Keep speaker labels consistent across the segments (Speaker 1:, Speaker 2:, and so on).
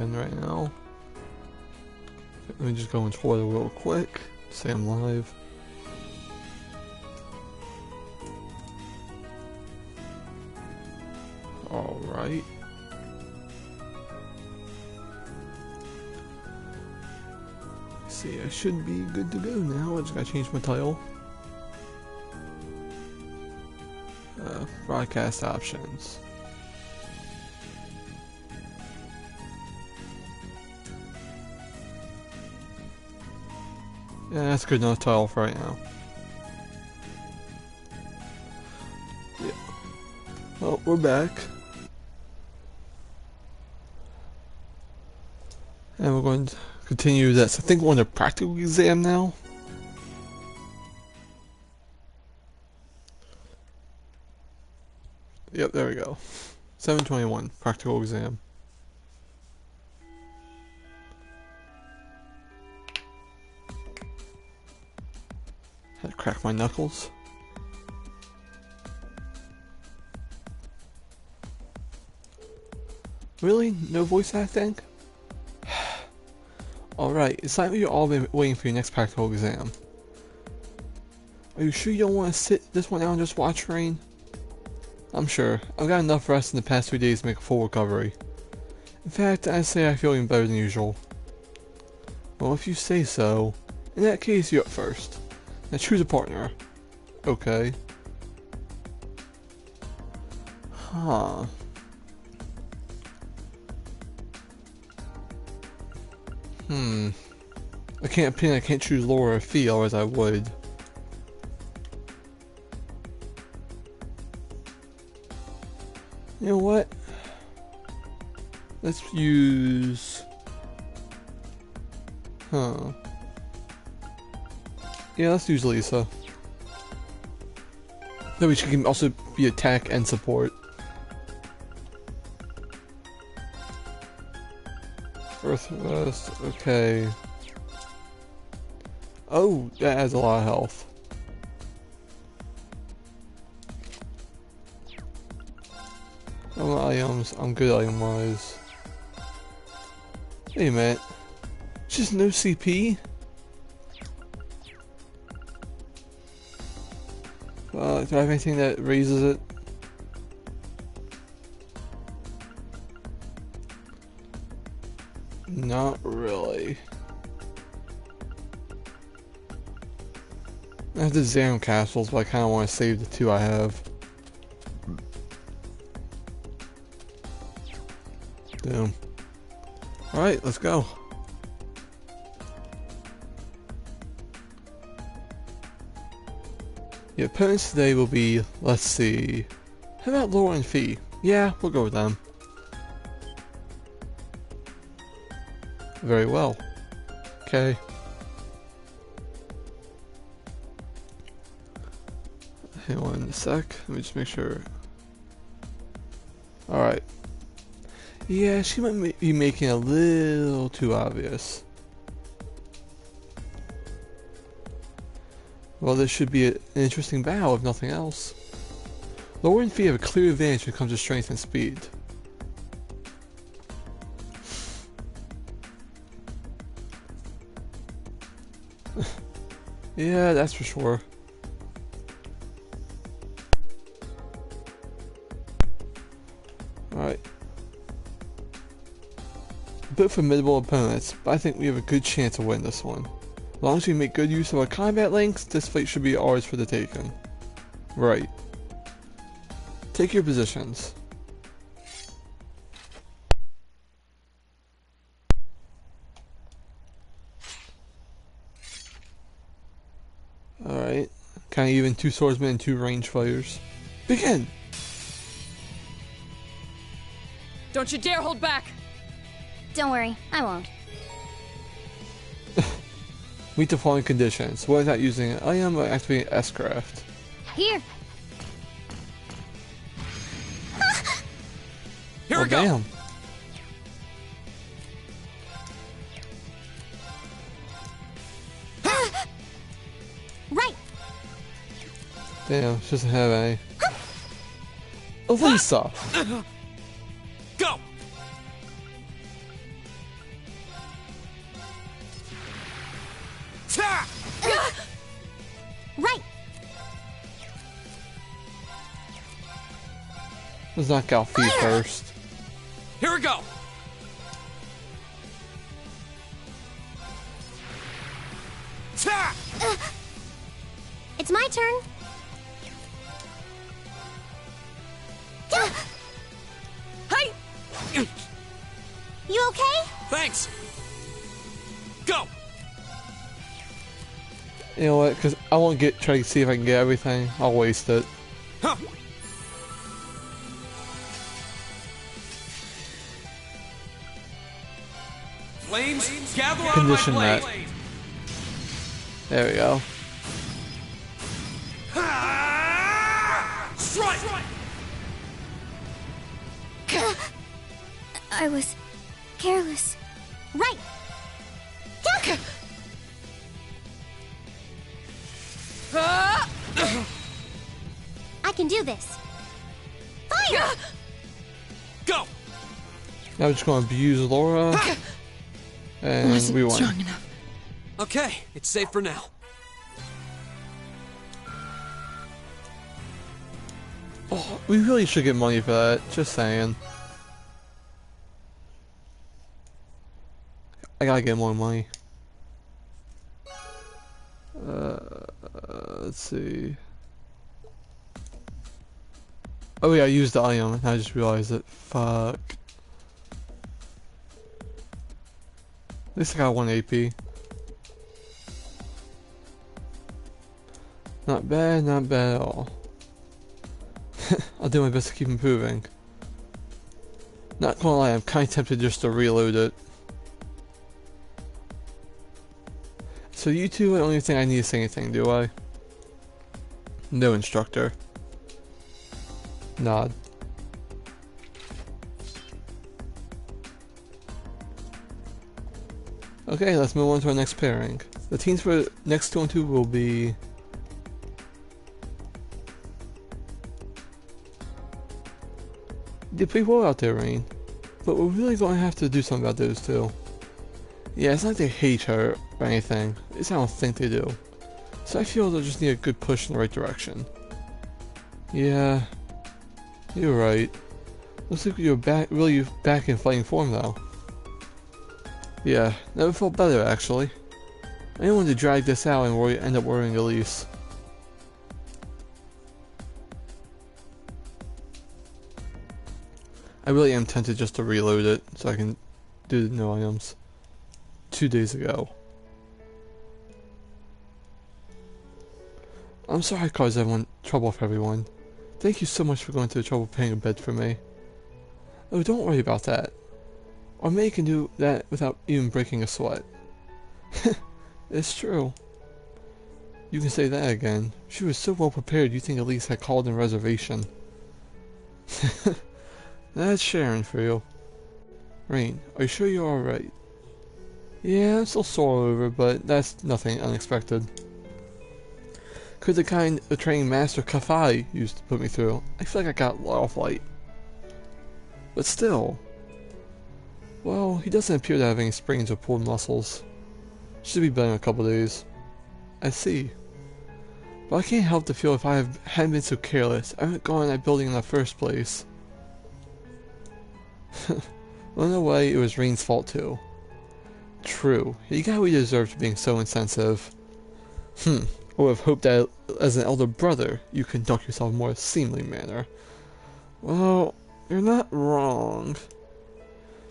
Speaker 1: And right now, let me just go into Twitter real quick. Say I'm live. Alright. See, I should be good to go now. I just gotta change my title. Broadcast options. Yeah, that's good enough title for right now. Yeah. Well, we're back. And we're going to continue this. I think we're on a practical exam now. Yep, there we go. 721, practical exam. Had to crack my knuckles. Really? No voice acting? Alright, it's like you've all been waiting for your next practical exam. Are you sure you don't want to sit this one out and just watch rain? I'm sure. I've got enough rest in the past 2 days to make a full recovery. In fact, I'd say I feel even better than usual. Well, if you say so, in that case, you're up first. Now choose a partner. Okay. Huh. I can't choose Laura or Fee, otherwise I would. You know what? Let's use... Yeah, let's use Lisa. Maybe she can also be attack and support. Earth, okay. Oh, that has a lot of health. Items, I'm good item wise. Wait a minute. Just no CP? Do I have anything that raises it? Not really. I have the Zam castles, but I kind of want to save the two I have. Boom. Alright, let's go. The opponents today will be, let's see, how about Laura and Fee? Yeah, we'll go with them. Very well. Okay. Hang on a sec, let me just make sure. Alright. Yeah, she might be making it a little too obvious. Well, this should be an interesting battle, if nothing else. Laura and Fee have a clear advantage when it comes to strength and speed. Yeah, that's for sure. Alright. A bit formidable opponents, but I think we have a good chance to win this one. As long as we make good use of our combat links, this fight should be ours for the taking. Right. Take your positions. Alright. Kind of even 2 swordsmen and 2 range fighters. Begin!
Speaker 2: Don't you dare hold back!
Speaker 3: Don't worry, I won't.
Speaker 1: Meet the following conditions. What is that using? I am activating S-Craft.
Speaker 3: Here!
Speaker 2: Here we go!
Speaker 1: Damn.
Speaker 3: Right!
Speaker 1: Damn, she doesn't have any. Elisa!
Speaker 2: Go!
Speaker 1: Let's knock out feet first.
Speaker 4: Here we go. Ta!
Speaker 3: It's my turn.
Speaker 2: Hey!
Speaker 3: You okay?
Speaker 4: Thanks. Go.
Speaker 1: You know what? Because I won't try to see if I can get everything. I'll waste it.
Speaker 4: Huh. Flames, gather on
Speaker 1: Condition
Speaker 4: my
Speaker 1: that.
Speaker 4: blade.
Speaker 1: There we go.
Speaker 4: Strike!
Speaker 3: I was careless. Right. I can do this. Fire!
Speaker 4: Go!
Speaker 1: Now we're just going to abuse Laura. And we won.
Speaker 2: enough.
Speaker 4: Okay, it's safe for now.
Speaker 1: Oh, we really should get money for that. Just saying. I gotta get more money. Let's see. Oh yeah, I used the item and I just realized it. Fuck. At least I got 1 AP. Not bad at all. I'll do my best to keep improving. Not gonna lie, I'm kinda tempted just to reload it. So you two, I don't even think I need to say anything, do I? No, instructor. Nod. Okay, let's move on to our next pairing. The teams for next 2 and 2 will be... They play well out there, Rain. But we're really going to have to do something about those two. Yeah, it's not like they hate her or anything. It's I don't think they do. So I feel they'll just need a good push in the right direction. Yeah, you're right. Looks like you're really back in fighting form though. Yeah, never felt better actually. I didn't want to drag this out and end up worrying Elise. I really am tempted just to reload it so I can do the new items. 2 days ago. I'm sorry I caused trouble for everyone. Thank you so much for going to the trouble paying a bed for me. Oh, don't worry about that. Our maid can do that without even breaking a sweat. It's true. You can say that again. She was so well prepared you think Elise had called in reservation. That's Sharon for you. Rain, are you sure you're alright? Yeah, I'm still sore over, but that's nothing unexpected. Could the kind of training Master Kafai used to put me through. I feel like I got off light. But still. Well, he doesn't appear to have any sprains or pulled muscles. Should be better in a couple days. I see. But I can't help to feel if hadn't been so careless, I wouldn't gone in that building in the first place. Well, in a way, it was Rain's fault too. True. He got what he deserved for being so insensitive. I would have hoped that as an elder brother, you conduct yourself in a more seemly manner. Well, you're not wrong.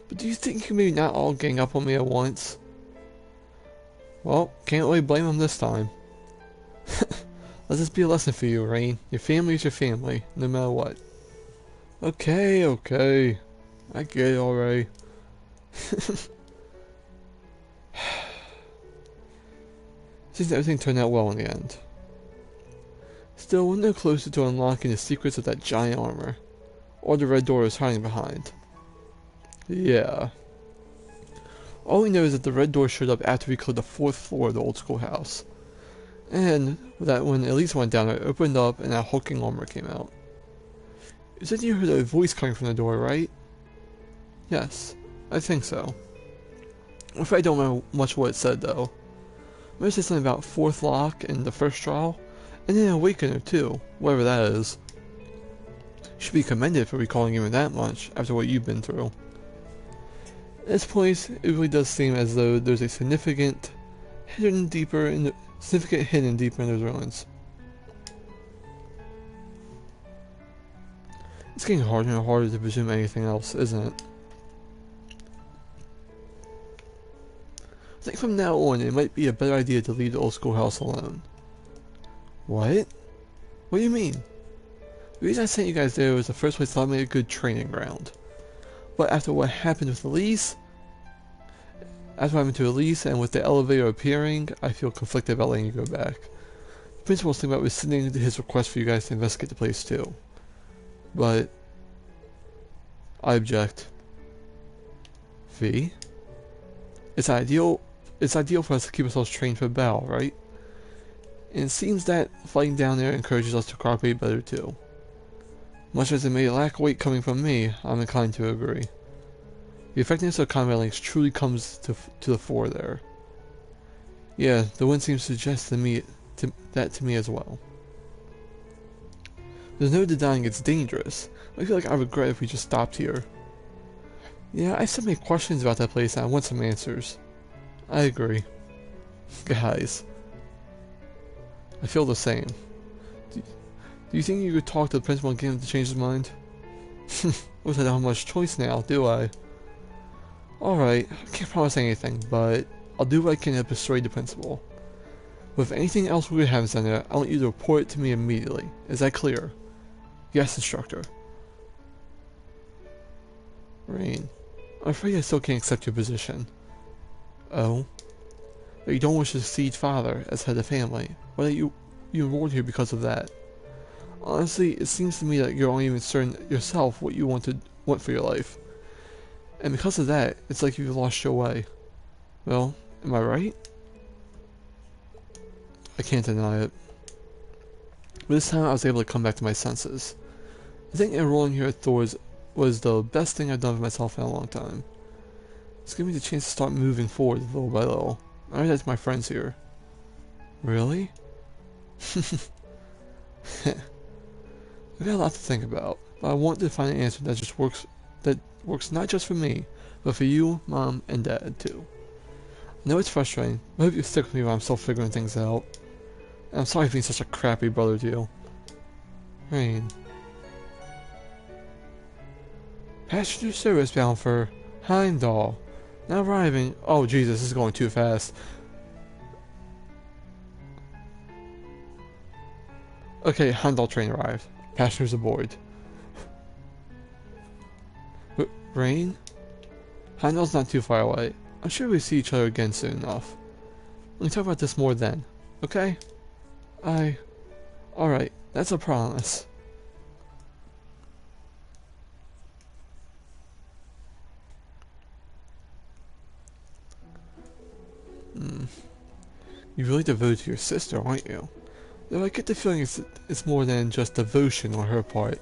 Speaker 1: But do you think you can maybe not all gang up on me at once? Well, can't really blame him this time. Let this be a lesson for you, Rain. Your family is your family, no matter what. Okay, okay. I get it already. Seems everything turned out well in the end. Still, we're no closer to unlocking the secrets of that giant armor. Or the red door is hiding behind. Yeah. All we know is that the red door showed up after we cleared the 4th floor of the old schoolhouse. And that when Elise went down, it opened up and that hulking armor came out. You said you heard a voice coming from the door, right? Yes, I think so. I'm afraid I don't remember much what it said though. I'm gonna say something about 4th lock in the first trial, and then Awakener too, whatever that is. You should be commended for recalling even that much after what you've been through. At this point, it really does seem as though there's a significant hidden deeper in those ruins. It's getting harder and harder to presume anything else, isn't it? I think from now on, it might be a better idea to leave the old schoolhouse alone. What? What do you mean? The reason I sent you guys there was the first place I thought made a good training ground. But after what happened with Elise, and with the elevator appearing, I feel conflicted about letting you go back. The principal was thinking about rescinding his request for you guys to investigate the place too. But I object. V? It's ideal for us to keep ourselves trained for battle, right? And it seems that fighting down there encourages us to cooperate better too. Much as it may lack weight coming from me, I'm inclined to agree. The effectiveness of combat links truly comes to the fore there. Yeah, the wind seems to suggest that to me as well. There's no denying it's dangerous. I feel like I regret if we just stopped here. Yeah, I have so many questions about that place and I want some answers. I agree. Guys. I feel the same. Do you think you could talk to the principal and get him to change his mind? I don't have much choice now, do I? Alright, I can't promise anything, but I'll do what I can to persuade the principal. But if anything else weird happens down there, I want you to report it to me immediately. Is that clear? Yes, instructor. Rain, I'm afraid I still can't accept your position. Oh? That you don't wish to succeed father as head of family, or that you enrolled here because of that. Honestly, it seems to me that you're only even certain yourself what you want for your life. And because of that, it's like you've lost your way. Well, am I right? I can't deny it. But this time I was able to come back to my senses. I think enrolling here at Thor's was the best thing I've done for myself in a long time. It's giving me the chance to start moving forward little by little. I heard that to my friends here. Really? I've got a lot to think about, but I want to find an answer that works not just for me, but for you, Mom, and Dad too. I know it's frustrating, but I hope you stick with me while I'm still figuring things out. And I'm sorry for being such a crappy brother to you. Rain. Passenger service bound for Heimdall. Now arriving. Oh Jesus, this is going too fast. Okay, Heimdall train arrived. Passengers aboard. Rain? Heimdall's not too far away. I'm sure we'll see each other again soon enough. We can talk about this more then, okay? Alright, that's a promise. You're really devoted to your sister, aren't you? Though I get the feeling it's more than just devotion on her part.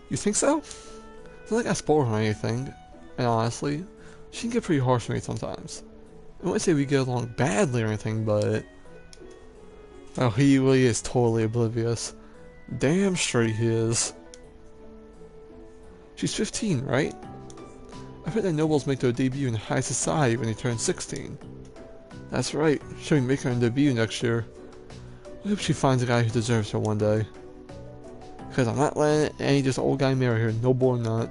Speaker 1: You think so? It's not like I spoil her or anything, and honestly, she can get pretty harsh with me sometimes. I wouldn't say we get along badly or anything, but... Oh, he really is totally oblivious. Damn straight he is. She's 15, right? I've heard that nobles make their debut in high society when they turn 16. That's right, she'll be making her debut next year. I hope she finds a guy who deserves her one day. Because I'm not letting any just old guy marry her, noble or not.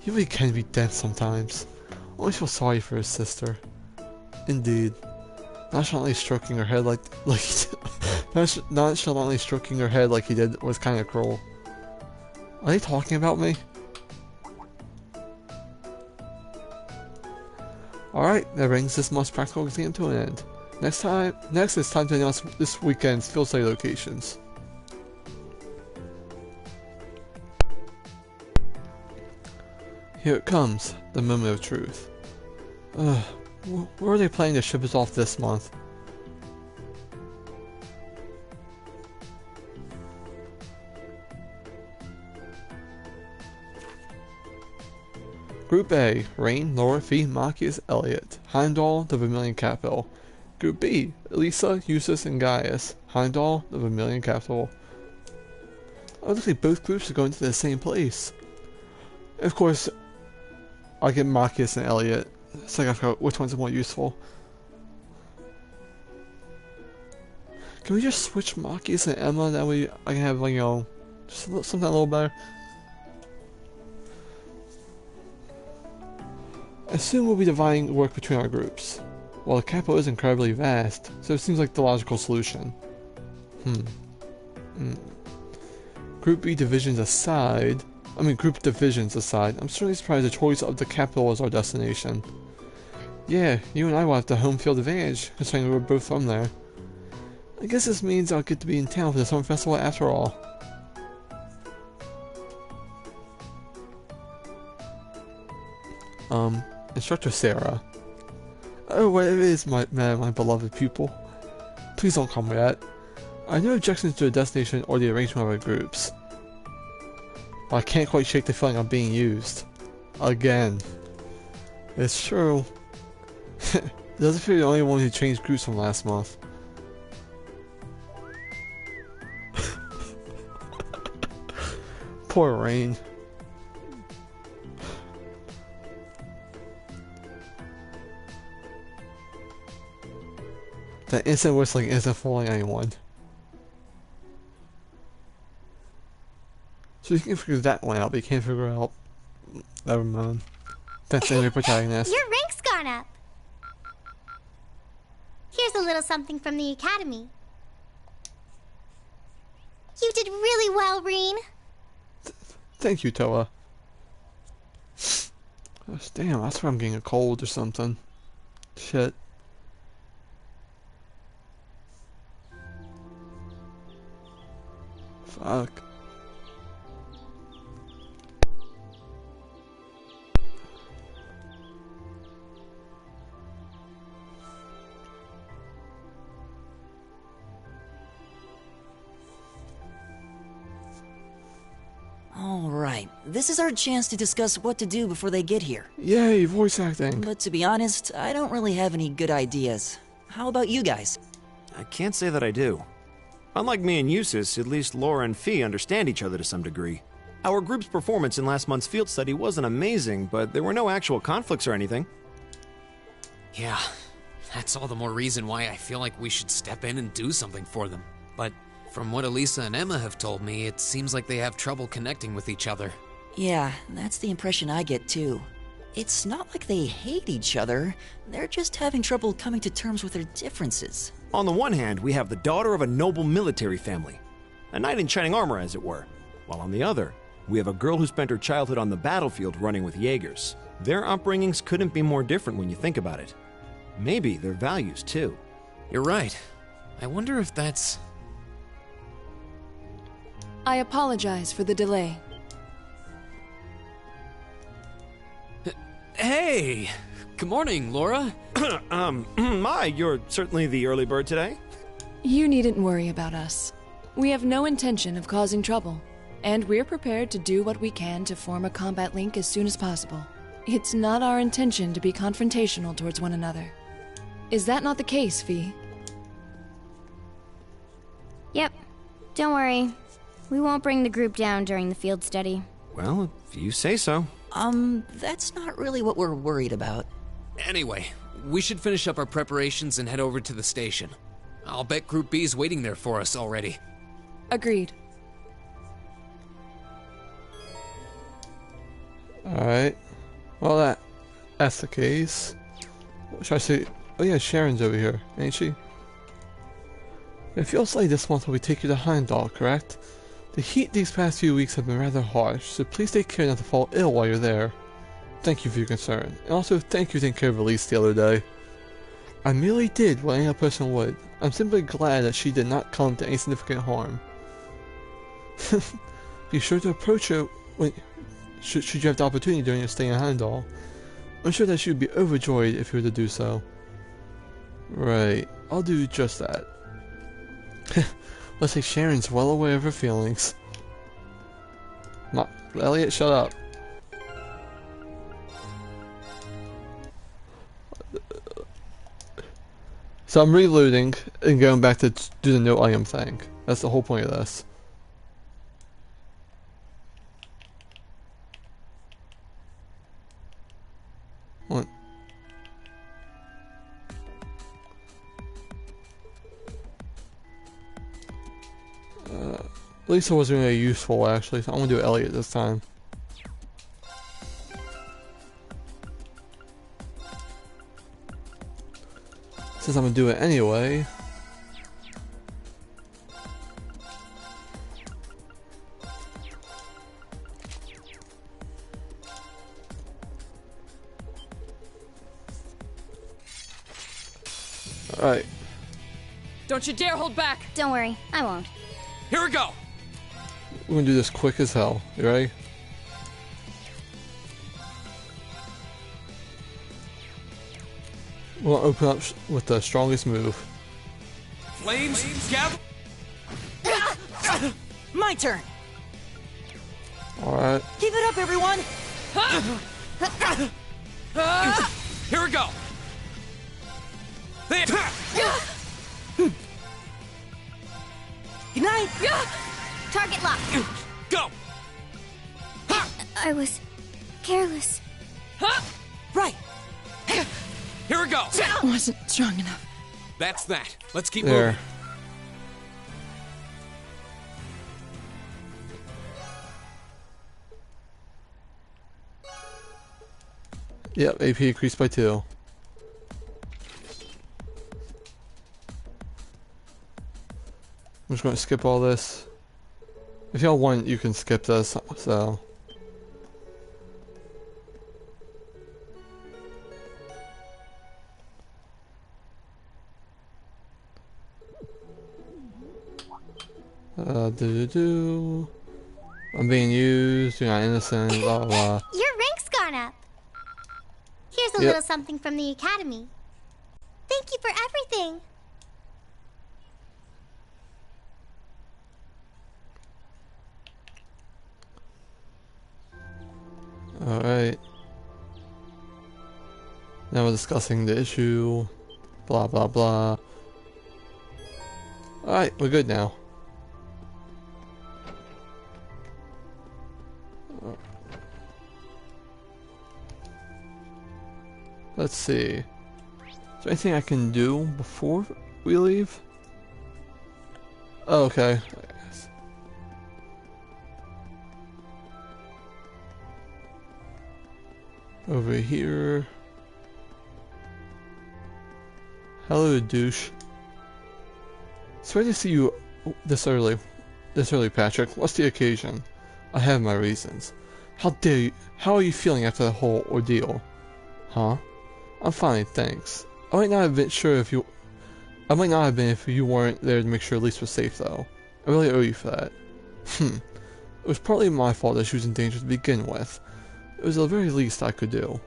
Speaker 1: He really can be dense sometimes. I always feel sorry for his sister. Indeed. Nonchalantly stroking her head like nonchalantly stroking her head like he did was kind of cruel. Are they talking about me? Alright, that brings this month's practical exam to an end. Next it's time to announce this weekend's field study locations. Here it comes, the moment of truth. Where are they planning to ship us off this month? Group A, Rain, Laura, Fee, Machias, Elliot, Heimdall, the Vermillion capital, Group B, Elisa, Eustace, and Gaius. Heimdall, the Vermillion capital. Oh, looks like both groups are going to the same place. Of course, I'll get Marcus and Elliot. So I forgot which one's more useful. Can we just switch Marcus and Emma? That way I can have, like, you know, just something a little better. I assume we'll be dividing work between our groups. Well, the capital is incredibly vast, so it seems like the logical solution. Group divisions aside, I'm certainly surprised the choice of the capital as our destination. Yeah, you and I will have the home field advantage, considering we're both from there. I guess this means I'll get to be in town for the summer festival after all. Instructor Sarah. Oh, well, it is my beloved pupil. Please don't call me that. I have no objections to the destination or the arrangement of our groups. But I can't quite shake the feeling I'm being used. Again. It's true. It doesn't feel the only one who changed groups from last month. Poor Rain. That instant whistling isn't fooling anyone. So you can figure that one out, but you can't figure out... Never mind. That's the only protagonist.
Speaker 3: Your rank's gone up. Here's a little something from the academy. You did really well, Reen.
Speaker 1: Thank you, Toa. Gosh, damn, that's where I'm getting a cold or something. Shit. Fuck.
Speaker 5: Alright, this is our chance to discuss what to do before they get here.
Speaker 1: Yay, voice acting.
Speaker 5: But to be honest, I don't really have any good ideas. How about you guys?
Speaker 6: I can't say that I do. Unlike me and Eustace, at least Laura and Fee understand each other to some degree. Our group's performance in last month's field study wasn't amazing, but there were no actual conflicts or anything.
Speaker 4: Yeah, that's all the more reason why I feel like we should step in and do something for them. But from what Elisa and Emma have told me, it seems like they have trouble connecting with each other.
Speaker 5: Yeah, that's the impression I get too. It's not like they hate each other, they're just having trouble coming to terms with their differences.
Speaker 6: On the one hand, we have the daughter of a noble military family, a knight in shining armor as it were, while on the other, we have a girl who spent her childhood on the battlefield running with Jaegers. Their upbringings couldn't be more different when you think about it. Maybe their values too.
Speaker 4: You're right. I wonder if that's...
Speaker 2: I apologize for the delay.
Speaker 4: Hey! Good morning, Laura.
Speaker 6: You're certainly the early bird today.
Speaker 2: You needn't worry about us. We have no intention of causing trouble, and we're prepared to do what we can to form a combat link as soon as possible. It's not our intention to be confrontational towards one another. Is that not the case, Fee?
Speaker 3: Yep. Don't worry. We won't bring the group down during the field study.
Speaker 6: Well, if you say so.
Speaker 5: That's not really what we're worried about.
Speaker 4: Anyway, we should finish up our preparations and head over to the station. I'll bet Group B's waiting there for us already.
Speaker 2: Agreed.
Speaker 1: Alright. Well, that's the case. What should I say? Oh yeah, Sharon's over here, ain't she? It feels like this month will take you to Heimdall, correct? The heat these past few weeks have been rather harsh, so please take care not to fall ill while you're there. Thank you for your concern, and also thank you for taking care of Elise the other day. I merely did what any other person would. I'm simply glad that she did not come to any significant harm. Be sure to approach her when should you have the opportunity during your stay in Heimdall. I'm sure that she would be overjoyed if you were to do so. Right, I'll do just that. Looks like Sharon's well aware of her feelings. Elliot, shut up. So I'm reloading and going back to do the no item thing. That's the whole point of this. What? Lisa wasn't really useful actually, so I'm gonna do Elliot this time. Since I'm gonna do it anyway. Alright.
Speaker 2: Don't you dare hold back!
Speaker 3: Don't worry, I won't.
Speaker 4: Here we go.
Speaker 1: We're gonna do this quick as hell. You ready? We'll open up with the strongest move.
Speaker 4: Flames, gather.
Speaker 5: My turn.
Speaker 1: Alright.
Speaker 5: Keep it up, everyone.
Speaker 4: Here we go. There.
Speaker 5: Good night.
Speaker 3: Target lock.
Speaker 4: Go.
Speaker 3: I was careless.
Speaker 5: Right.
Speaker 4: Here we go.
Speaker 2: Wasn't strong enough.
Speaker 4: That's that. Let's keep
Speaker 1: There.
Speaker 4: moving.
Speaker 1: Yep, AP increased by 2. I'm just gonna skip all this. If y'all want, you can skip this, so. I'm being used, you're not innocent, blah blah blah.
Speaker 7: Your rank's gone up. Here's a
Speaker 1: Yep.
Speaker 7: little something from the academy. Thank you for everything.
Speaker 1: Alright. Now we're discussing the issue. Blah blah blah. Alright, we're good now. Let's see. Is there anything I can do before we leave? Oh, okay. Over here. Hello, douche. Sorry to see you this early, Patrick. What's the occasion? I have my reasons. How dare you? How are you feeling after the whole ordeal? Huh? I'm fine, thanks. I might not have been if you weren't there to make sure Elise was safe, though. I really owe you for that. It was partly my fault that she was in danger to begin with. It was the very least I could do.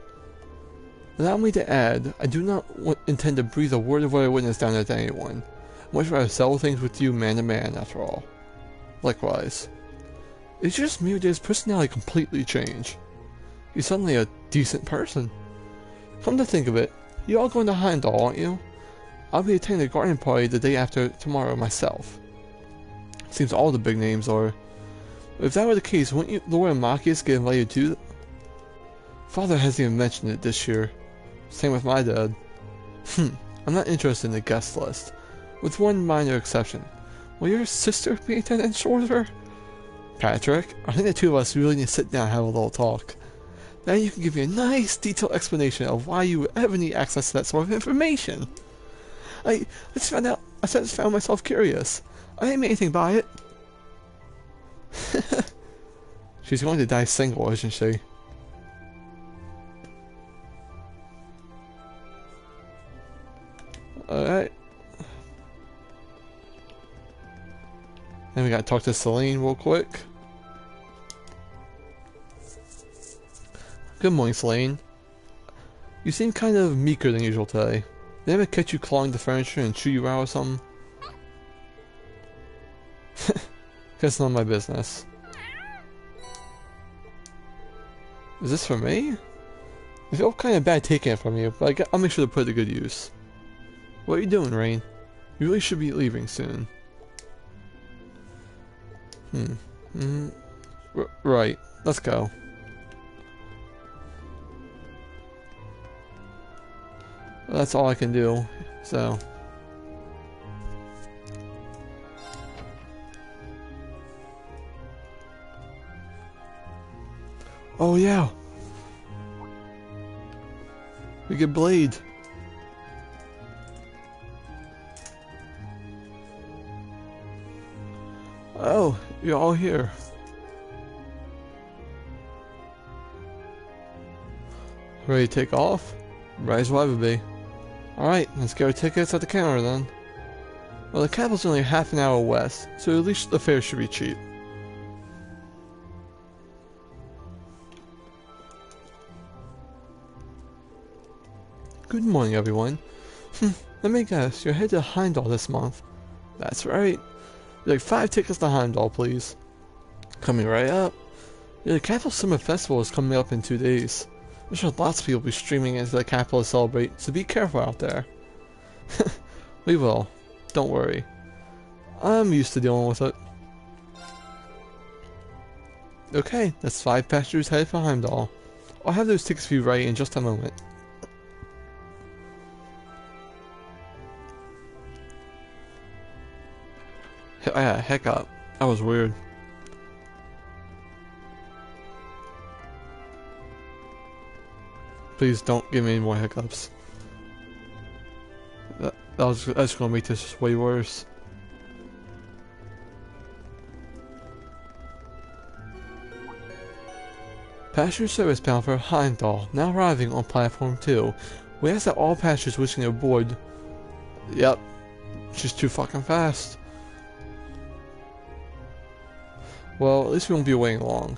Speaker 1: Allow me to add, I do not intend to breathe a word of what I witnessed down there to anyone. I'd much rather settle things with you man to man, after all. Likewise. It's just me or did his personality completely change? He's suddenly a decent person. Come to think of it, you're all going to Heimdall, aren't you? I'll be attending the garden party the day after tomorrow myself. Seems all the big names are. If that were the case, wouldn't you, Laura and Machias get invited too? Father hasn't even mentioned it this year. Same with my dad. I'm not interested in the guest list. With one minor exception. Will your sister be attending shorter? Patrick, I think the two of us really need to sit down and have a little talk. Then you can give me a nice, detailed explanation of why you would ever need access to that sort of information. I just found myself curious. I didn't mean anything by it. She's going to die single, isn't she? Alright. Then we gotta talk to Celine real quick. Good morning, Celine. You seem kind of meeker than usual today. Did I ever catch you clawing the furniture and chew you out or something? Guess none of my business. Is this for me? I feel kind of bad taking it from you, but I'll make sure to put it to good use. What are you doing, Rain? You really should be leaving soon. Right. Let's go. Well, that's all I can do, so... Oh yeah! We get Blade! Oh, you're all here. Ready to take off? Right as well ever be. Alright, let's get our tickets at the counter then. Well, the capital's only half an hour west, so at least the fare should be cheap. Good morning, everyone. Let me guess, you're headed to Heimdall this month. That's right. You'd like 5 tickets to Heimdall, please. Coming right up. Yeah, the Capital Summer Festival is coming up in 2 days. I'm sure lots of people will be streaming into the capital to celebrate, so be careful out there. We will. Don't worry. I'm used to dealing with it. Okay, that's 5 passengers headed for Heimdall. I'll have those tickets for you ready in just a moment. Yeah, heck up. That was weird. Please don't give me any more hiccups. That's gonna make this just way worse. Passenger service bound for Heimdall, now arriving on platform 2. We ask that all passengers wishing to board. Yep, just too fucking fast. Well, at least we won't be waiting long.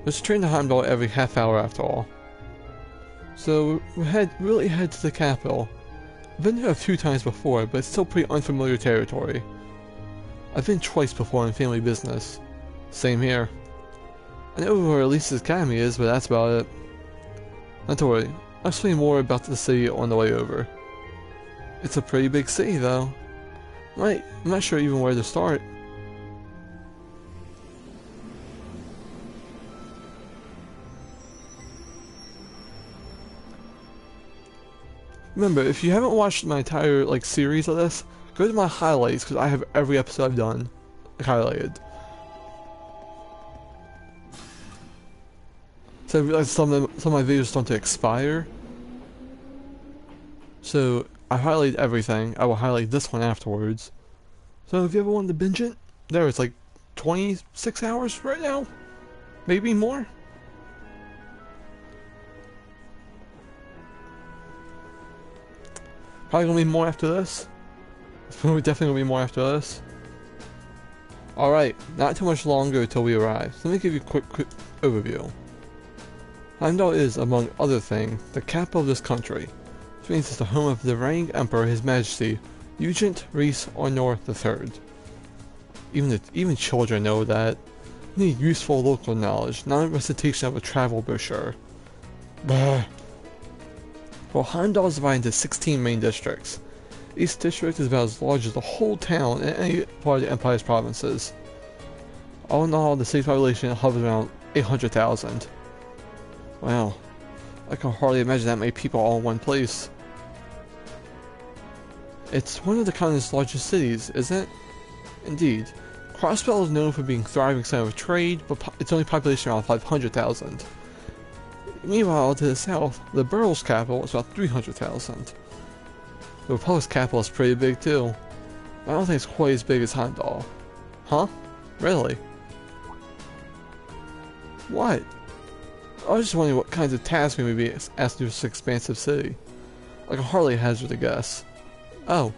Speaker 1: There's a train to Heimdall every half hour after all. So, we really head to the capital. I've been there a few times before, but it's still pretty unfamiliar territory. I've been twice before in family business. Same here. I know where Elisa's Academy is, but that's about it. Not to worry, I'll explain more about the city on the way over. It's a pretty big city though. I'm not sure even where to start. Remember, if you haven't watched my entire series of this, go to my highlights because I have every episode I've done highlighted. So I realized some of my videos start to expire. So I highlighted everything. I will highlight this one afterwards. So if you ever wanted to binge it, there it's like 26 hours right now, maybe more. Probably gonna be more after this. It's definitely gonna be more after this. Alright, not too much longer until we arrive. So let me give you a quick overview. Heimdall is, among other things, the capital of this country, which means it's the home of the reigning emperor, His Majesty, Eugent Rhys Arnor III. Even children know that. You need useful local knowledge, not a recitation of a travel brochure. Bah. Well, Heimdall is divided into 16 main districts. Each district is about as large as the whole town in any part of the Empire's provinces. All in all, the city's population hovers around 800,000. Wow, I can hardly imagine that many people all in one place. It's one of the continent's largest cities, isn't it? Indeed. Crossbell is known for being a thriving center of trade, but its only population around 500,000. Meanwhile, to the south, the borough's capital is about 300,000. The Republic's capital is pretty big too. I don't think it's quite as big as Heimdall. Huh? Really? What? I was just wondering what kinds of tasks we may be asked to do in this expansive city. I can hardly hazard a guess. Oh.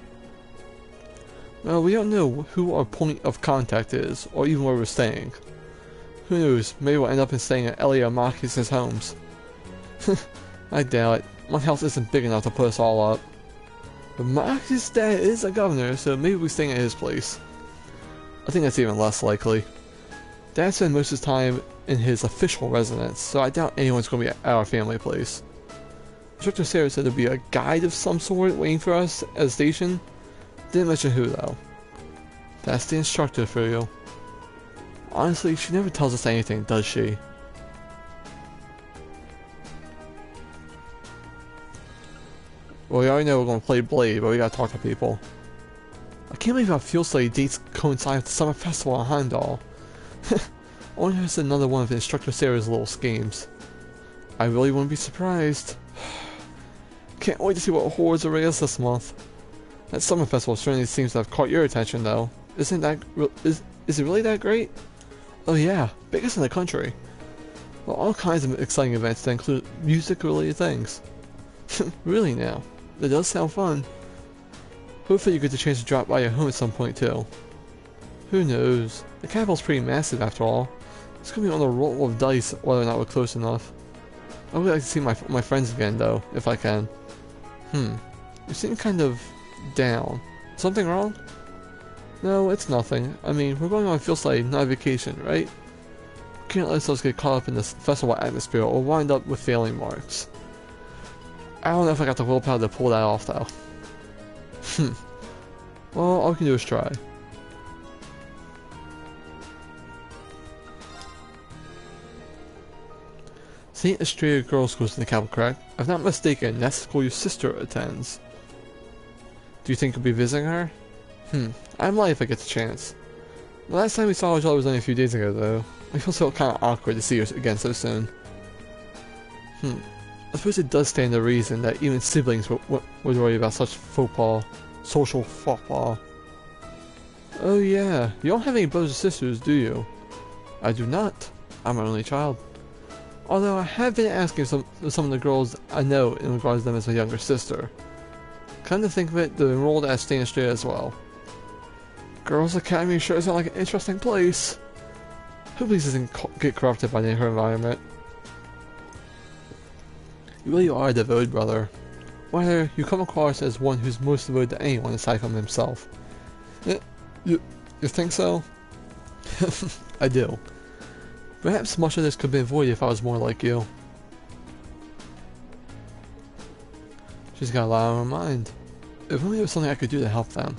Speaker 1: Well, we don't know who our point of contact is, or even where we're staying. Who knows, maybe we'll end up staying at Elia Marcus's homes. I doubt it. My house isn't big enough to put us all up. But Marcus' dad is a governor, so maybe we're staying at his place. I think that's even less likely. Dad spends most of his time in his official residence, so I doubt anyone's going to be at our family place. Instructor Sarah said there'd be a guide of some sort waiting for us at the station. Didn't mention who though. That's the instructor for you. Honestly, she never tells us anything, does she? Well, we already know we're going to play Blade, but we gotta talk to people. I can't believe our field study dates coincide with the summer festival in Heimdall. I wonder if it's another one of Instructor Sarah's little schemes. I really wouldn't be surprised. Can't wait to see what horrors await us this month. That summer festival certainly seems to have caught your attention, though. Isn't that is it really that great? Oh yeah, biggest in the country. Well, all kinds of exciting events that include music-related things. Really now, that does sound fun. Hopefully you get the chance to drop by your home at some point too. Who knows? The capital's pretty massive after all. It's gonna be on a roll of dice whether or not we're close enough. I would like to see my friends again though, if I can. You seem kind of down. Something wrong? No, it's nothing. I mean, we're going on a field study, not a vacation, right? Can't let ourselves get caught up in this festival atmosphere or wind up with failing marks. I don't know if I got the willpower to pull that off though. Well, all we can do is try. St. Estrella Girls School is in the capital, correct? If I'm not mistaken, that's the school your sister attends. Do you think you'll be visiting her? I might if I get the chance. The last time we saw each other was only a few days ago, though. I feel so kind of awkward to see her again so soon. I suppose it does stand to reason that even siblings would worry about such faux pas. Social faux pas. Oh yeah, you don't have any brothers or sisters, do you? I do not. I'm an only child. Although I have been asking some of the girls I know in regards to them as my younger sister. Come to think of it, they're enrolled at St. Estrella as well. Girls' Academy sure sounds like an interesting place. Hopefully this doesn't get corrupted by her environment. You really are a devoted brother. Whether you come across as one who's most devoted to anyone aside from himself. You think so? I do. Perhaps much of this could be avoided if I was more like you. She's got a lot on her mind. If only there was something I could do to help them.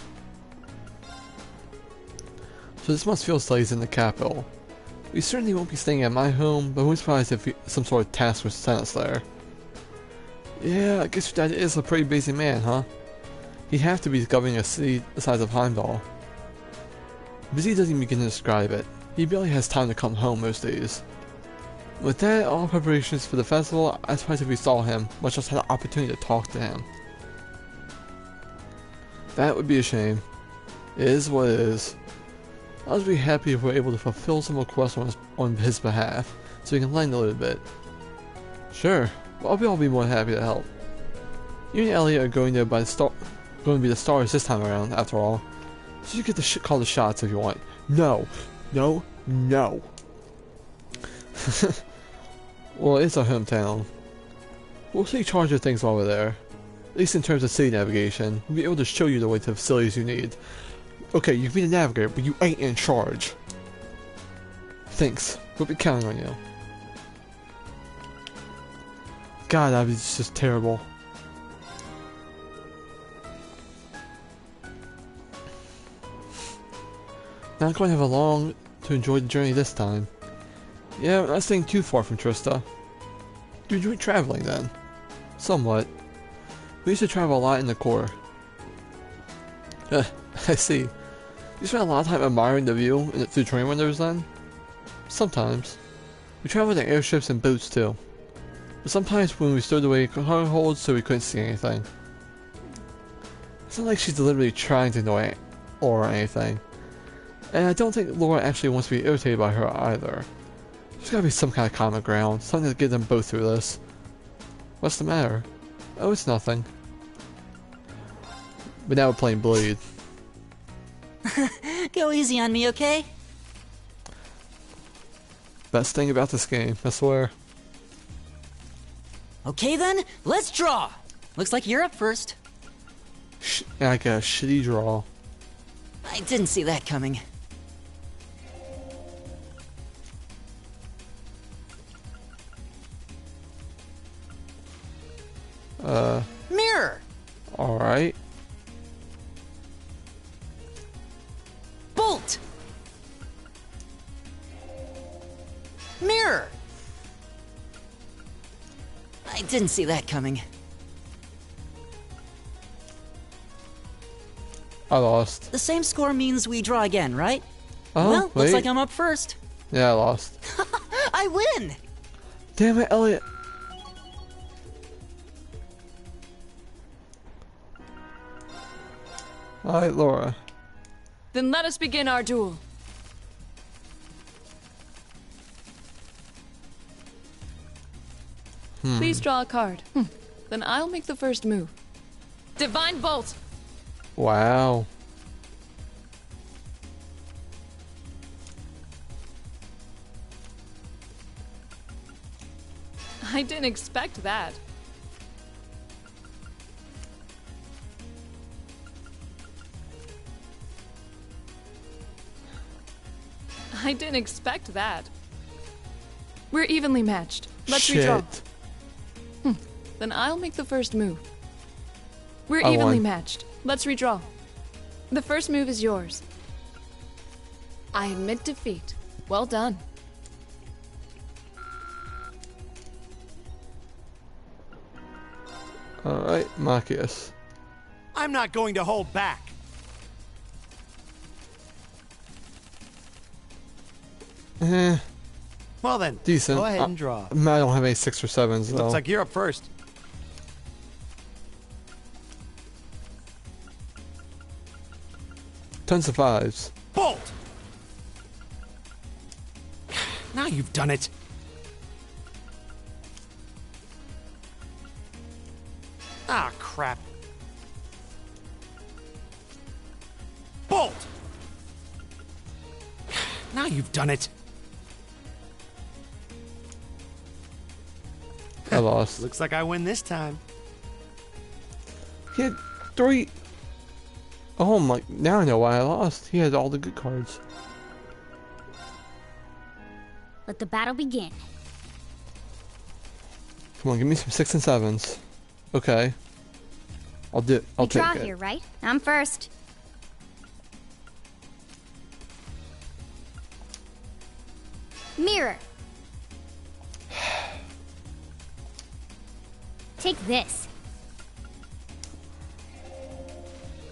Speaker 1: So this must feel studies in the capital. We certainly won't be staying at my home, but wouldn't be surprised if some sort of task was sent us there. Yeah, I guess your dad is a pretty busy man, huh? He'd have to be governing a city the size of Heimdall. Busy doesn't even begin to describe it. He barely has time to come home most days. With that, all preparations for the festival, I was surprised if we saw him, much less had the opportunity to talk to him. That would be a shame. It is what it is. I was really happy if we were able to fulfill some requests on his behalf, so we can lend a little bit. Sure, well, I'll be more than happy to help. You and Elliot are going to be the stars this time around, after all. So you get to call the shots if you want. No. No. No. Well, it's our hometown. We'll take charge of things while we're there. At least in terms of city navigation. We'll be able to show you the way to the facilities you need. Okay, you can be the navigator, but you ain't in charge. Thanks. We'll be counting on you. God, that was just terrible. Not going to have a long to enjoy the journey this time. Yeah, we're not staying too far from Trista. Do you enjoy traveling then? Somewhat. We used to travel a lot in the Corps. I see. You spend a lot of time admiring the view through train windows then? Sometimes. We traveled in airships and boats too. But sometimes when we stowed away cargo holds so we couldn't see anything. It's not like she's deliberately trying to annoy or anything. And I don't think Laura actually wants to be irritated by her either. There's gotta be some kind of common ground, something to get them both through this. What's the matter? Oh, it's nothing. But now we're playing Blade.
Speaker 5: Go easy on me, okay?
Speaker 1: Best thing about this game, I swear.
Speaker 5: Okay then, let's draw! Looks like you're up first.
Speaker 1: I got a shitty draw.
Speaker 5: I didn't see that coming. Mirror!
Speaker 1: Alright.
Speaker 5: Bolt! Mirror! I didn't see that coming.
Speaker 1: I lost.
Speaker 5: The same score means we draw again, right?
Speaker 1: Oh,
Speaker 5: well,
Speaker 1: wait.
Speaker 5: looks like I'm up first.
Speaker 1: Yeah, I lost.
Speaker 5: I win!
Speaker 1: Damn it, Elliot. Alright, Laura.
Speaker 2: Then let us begin our duel. Please draw a card. Then I'll make the first move. Divine Bolt!
Speaker 1: Wow.
Speaker 2: I didn't expect that. I didn't expect that. We're evenly matched. Let's redraw. Then I'll make the first move. We're
Speaker 1: I
Speaker 2: evenly
Speaker 1: won.
Speaker 2: matched. Let's redraw. The first move is yours. I admit defeat. Well done.
Speaker 1: Alright, Marcus.
Speaker 6: I'm not going to hold back.
Speaker 1: Eh,
Speaker 6: Well then,
Speaker 1: decent.
Speaker 6: go ahead and draw.
Speaker 1: I don't have any 6 or 7s though.
Speaker 6: Looks like you're up first.
Speaker 1: Tons of 5s.
Speaker 6: Bolt! Now you've done it. Ah, crap. Bolt! Now you've done it.
Speaker 1: I lost.
Speaker 6: Looks like I win this time.
Speaker 1: He had 3. Oh my, now I know why I lost. He had all the good cards.
Speaker 7: Let the battle begin.
Speaker 1: Come on, give me some 6 and 7s. Okay. I'll do it. I'll
Speaker 7: We draw
Speaker 1: take it.
Speaker 7: here, right? I'm first. Mirror. Take this.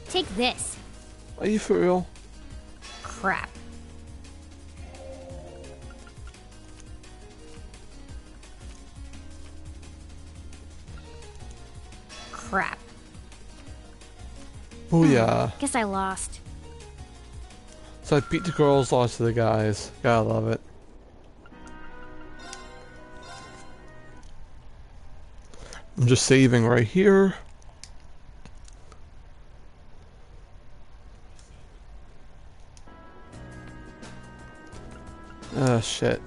Speaker 7: Take this.
Speaker 1: Are you for real?
Speaker 7: Crap. Crap.
Speaker 1: Booyah.
Speaker 7: Guess I lost.
Speaker 1: So I beat the girls, lost to the guys. Gotta love it. I'm just saving right here. Ah, shit.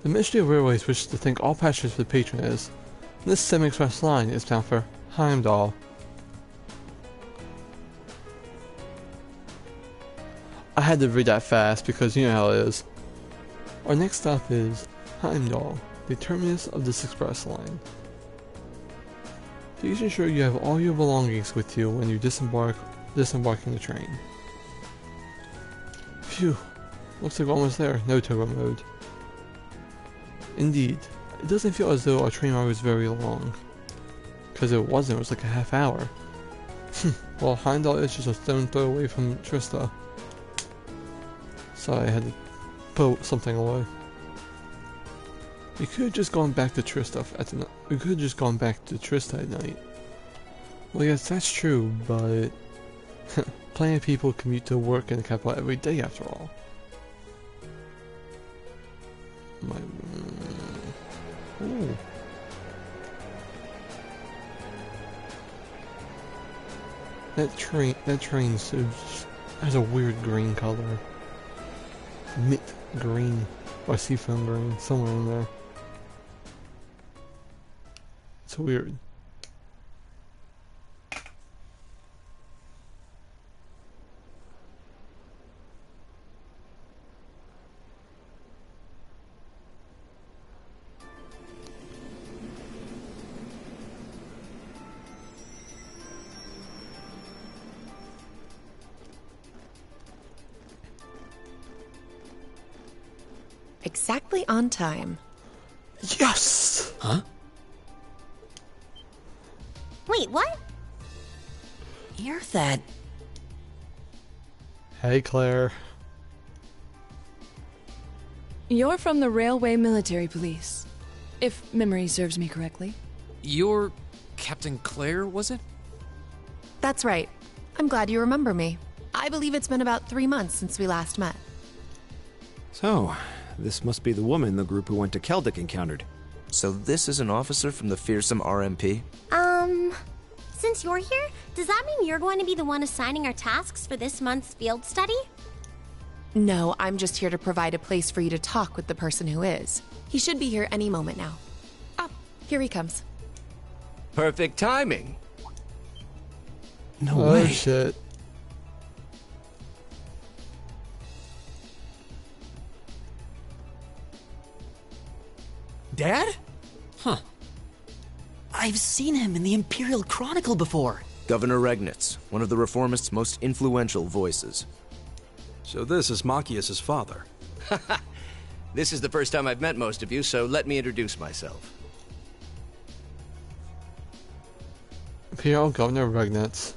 Speaker 1: The Ministry of Railways wishes to thank all passengers for the patronage. This semi-express line is bound for Heimdall. I had to read that fast because you know how it is. Our next stop is Heimdall, the terminus of this express line. Please ensure you have all your belongings with you when you disembarking the train. Phew, looks like we're almost there. No turbo mode. Indeed, it doesn't feel as though our train ride was very long. Because it wasn't, it was like a half hour. Well, Heimdall is just a stone throw away from Trista. So I had to put something away. We could have just gone back to Trista we could have just gone back to Trista at night. Well, yes, that's true, but plenty of people commute to work in the capital every day after all. Ooh. That train has a weird green color. Mint green. Or seafoam green, somewhere in there. It's weird.
Speaker 8: Exactly on time.
Speaker 1: Yes!
Speaker 4: Huh?
Speaker 7: Wait, what?
Speaker 5: You're that.
Speaker 1: Hey, Claire.
Speaker 2: You're from the Railway Military Police, if memory serves me correctly.
Speaker 4: You're Captain Claire, was it?
Speaker 8: That's right. I'm glad you remember me. I believe it's been about 3 months since we last met.
Speaker 6: So, this must be the woman the group who went to Keldic encountered.
Speaker 9: So this is an officer from the fearsome RMP?
Speaker 7: Since you're here, does that mean you're going to be the one assigning our tasks for this month's field study?
Speaker 8: No, I'm just here to provide a place for you to talk with the person who is. He should be here any moment now. Ah, here he comes.
Speaker 9: Perfect timing.
Speaker 6: No
Speaker 1: Oh,
Speaker 6: way.
Speaker 1: shit.
Speaker 9: Dad?
Speaker 4: Huh.
Speaker 5: I've seen him in the Imperial Chronicle before.
Speaker 9: Governor Regnitz, one of the Reformists' most influential voices.
Speaker 10: So this is Machias's father.
Speaker 9: This is the first time I've met most of you, so let me introduce myself.
Speaker 1: Imperial Governor Regnitz.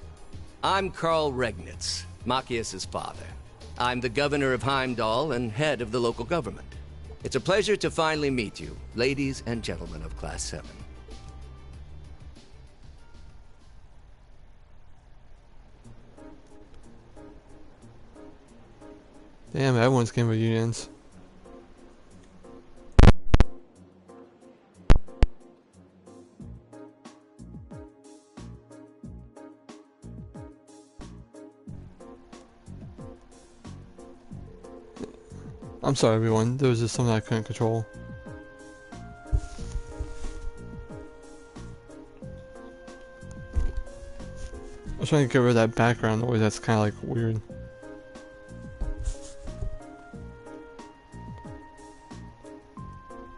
Speaker 9: I'm Karl Regnitz, Machias's father. I'm the governor of Heimdall and head of the local government. It's a pleasure to finally meet you, ladies and gentlemen of Class 7.
Speaker 1: Damn, everyone's getting reunions. I'm sorry, everyone. There was just something I couldn't control. I was trying to get rid of that background noise. That's kind of like weird.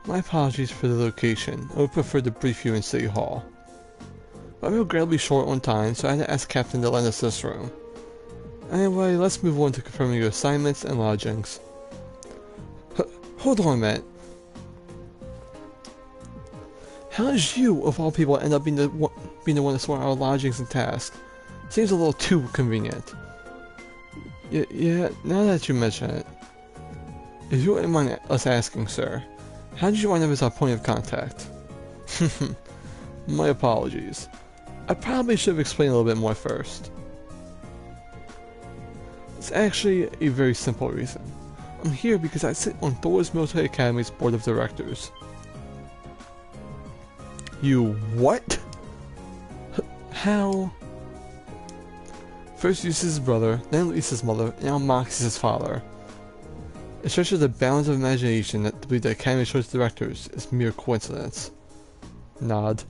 Speaker 1: My apologies for the location. I would prefer to brief you in City Hall. But I'm regrettably short on time, so I had to ask Captain to lend us this room. Anyway, let's move on to confirming your assignments and lodgings. Hold on a minute. How did you, of all people, end up being the one to sort our lodgings and tasks? Seems a little too convenient. Yeah, now that you mention it. If you wouldn't mind us asking, sir, how did you wind up as our point of contact? My apologies. I probably should have explained a little bit more first. It's actually a very simple reason. I'm here because I sit on Thor's Military Academy's board of directors. You what? How? First Eustace's brother, then Lisa's mother, and now Moxie's father. It stretches the bounds of imagination that to believe the Academy's choice of directors is mere coincidence. Nod.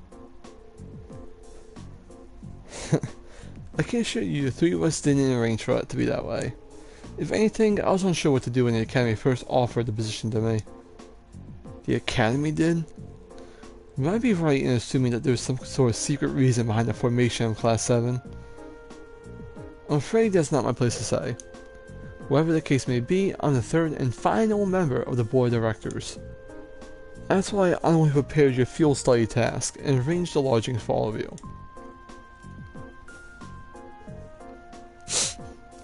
Speaker 1: I can assure you the three of us didn't arrange for it to be that way. If anything, I was unsure what to do when the Academy first offered the position to me. The Academy did? Would I be right in assuming that there's some sort of secret reason behind the formation of Class 7? I'm afraid that's not my place to say. Whatever the case may be, I'm the third and final member of the board of directors. That's why I only prepared your field study task and arranged the lodgings for all of you.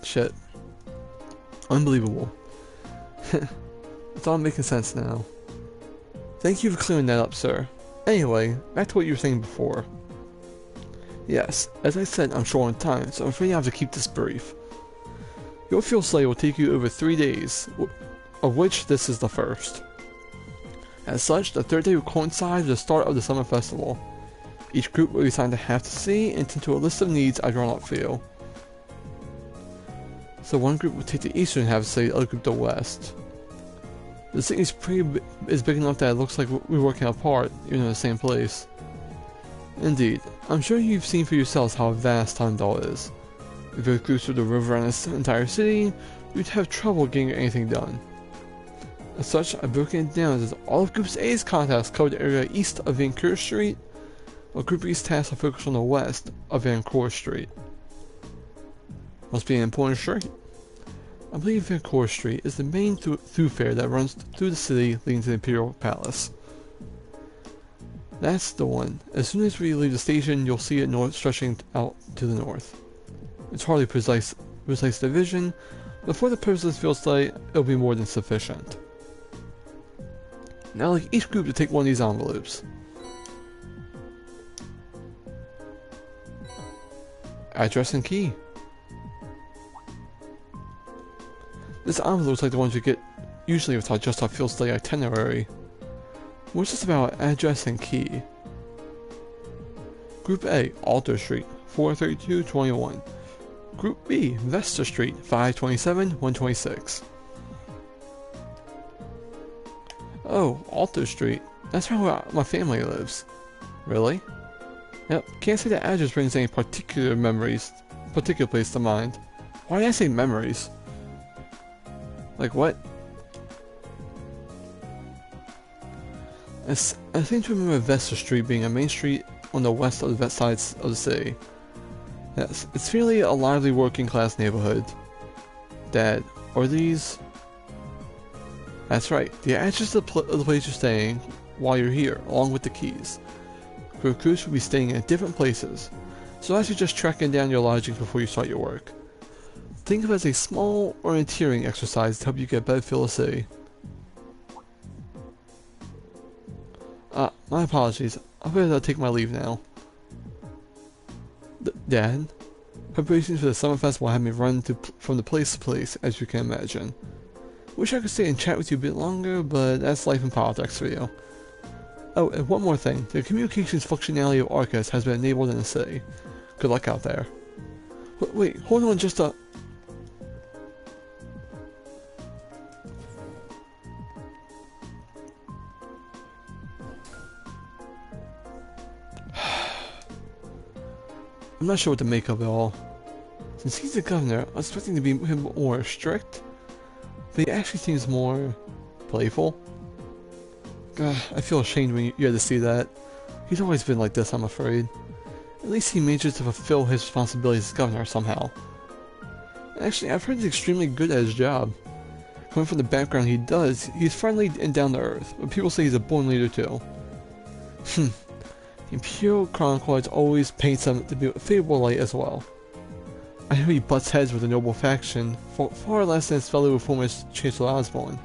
Speaker 1: Shit. Unbelievable. It's all making sense now. Thank you for clearing that up, sir. Anyway, back to what you were saying before. Yes, as I said, I'm short on time, so I'm afraid I have to keep this brief. Your field study will take you over 3 days, of which this is the first. As such, the third day will coincide with the start of the summer festival. Each group will be assigned a half to sea and tend to a list of needs I've drawn up for you. So one group will take the eastern half to sea, the other group the west. The city is big enough that it looks like we're working apart, even in the same place. Indeed, I'm sure you've seen for yourselves how vast Heimdall is. If it goes through the river and this entire city, you'd have trouble getting anything done. As such, I've broken it down as all of Group A's contacts cover the area east of Vancouver Street, while Group B's tasks are focused on the west of Vancouver Street. Must be an important street. I believe Vancouver Street is the main thoroughfare that runs through the city leading to the Imperial Palace. That's the one. As soon as we leave the station, you'll see it stretching out to the north. It's hardly precise division, but for the purpose of this field study, it'll be more than sufficient. Now I'd like each group to take one of these envelopes. Address and key. This envelope looks like the ones you get usually without just our field study itinerary. What's this about address and key? Group A, Alter Street, 43221. Group B, Vesta Street, 527, 126. Oh, Alter Street. That's where my family lives. Really? Yep, can't say the address brings any particular place to mind. Why did I say memories? Like what? I seem to remember Vesta Street being a main street on the west of the sides of the city. Yes, it's really a lively working class neighborhood. Dad, are these... That's right, the address of the place you're staying while you're here, along with the keys. Recruits will be staying in different places, so as you're just tracking down your lodgings before you start your work. Think of it as a small orienteering exercise to help you get a better feel of the city. My apologies. I better take my leave now. Dad, preparations for the summer festival have me run from the place to place, as you can imagine. Wish I could stay and chat with you a bit longer, but that's life and politics for you. Oh, and one more thing. The communications functionality of Arcus has been enabled in the city. Good luck out there. Wait, hold on just a... I'm not sure what to make of it all. Since he's the governor, I was expecting to be him more strict, but he actually seems more playful. God, I feel ashamed when you had to see that. He's always been like this, I'm afraid. At least he manages to fulfill his responsibilities as governor somehow. Actually, I've heard he's extremely good at his job. Coming from the background he does, he's friendly and down to earth, but people say he's a born leader too. The Imperial Chronicles always paints him to be a favorable light as well. I know he butts heads with the noble faction for far less than his fellow reformist Chancellor Osborne.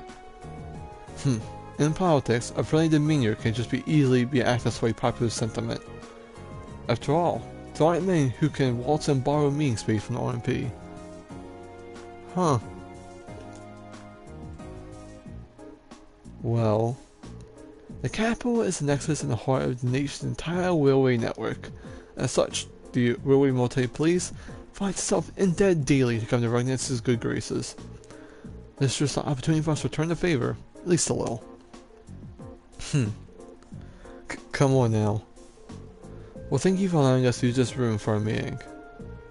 Speaker 1: In politics, a friendly demeanor can just easily be acted sway popular sentiment. After all, there aren't many who can waltz and borrow meeting space from the RMP. Huh. Well, the capital is the nexus in the heart of the nation's entire railway network. As such, the Railway Military Police finds itself indebted daily to Governor Regnitz's good graces. This is just an opportunity for us to return the favor, at least a little. Come on now. Well, thank you for allowing us to use this room for our meeting.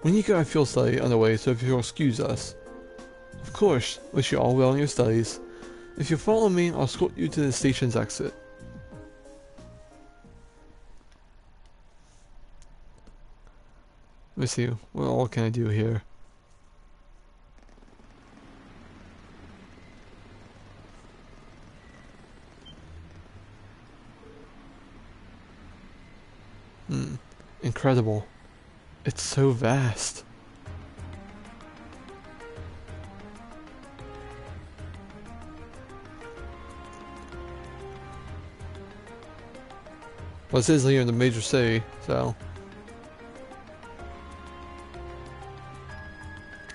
Speaker 1: We need to get our field study underway, so if you'll excuse us. Of course, wish you all well in your studies. If you follow me, I'll escort you to the station's exit. Let me see, what all can I do here? Incredible. It's so vast. Well, it is here in the major city, so...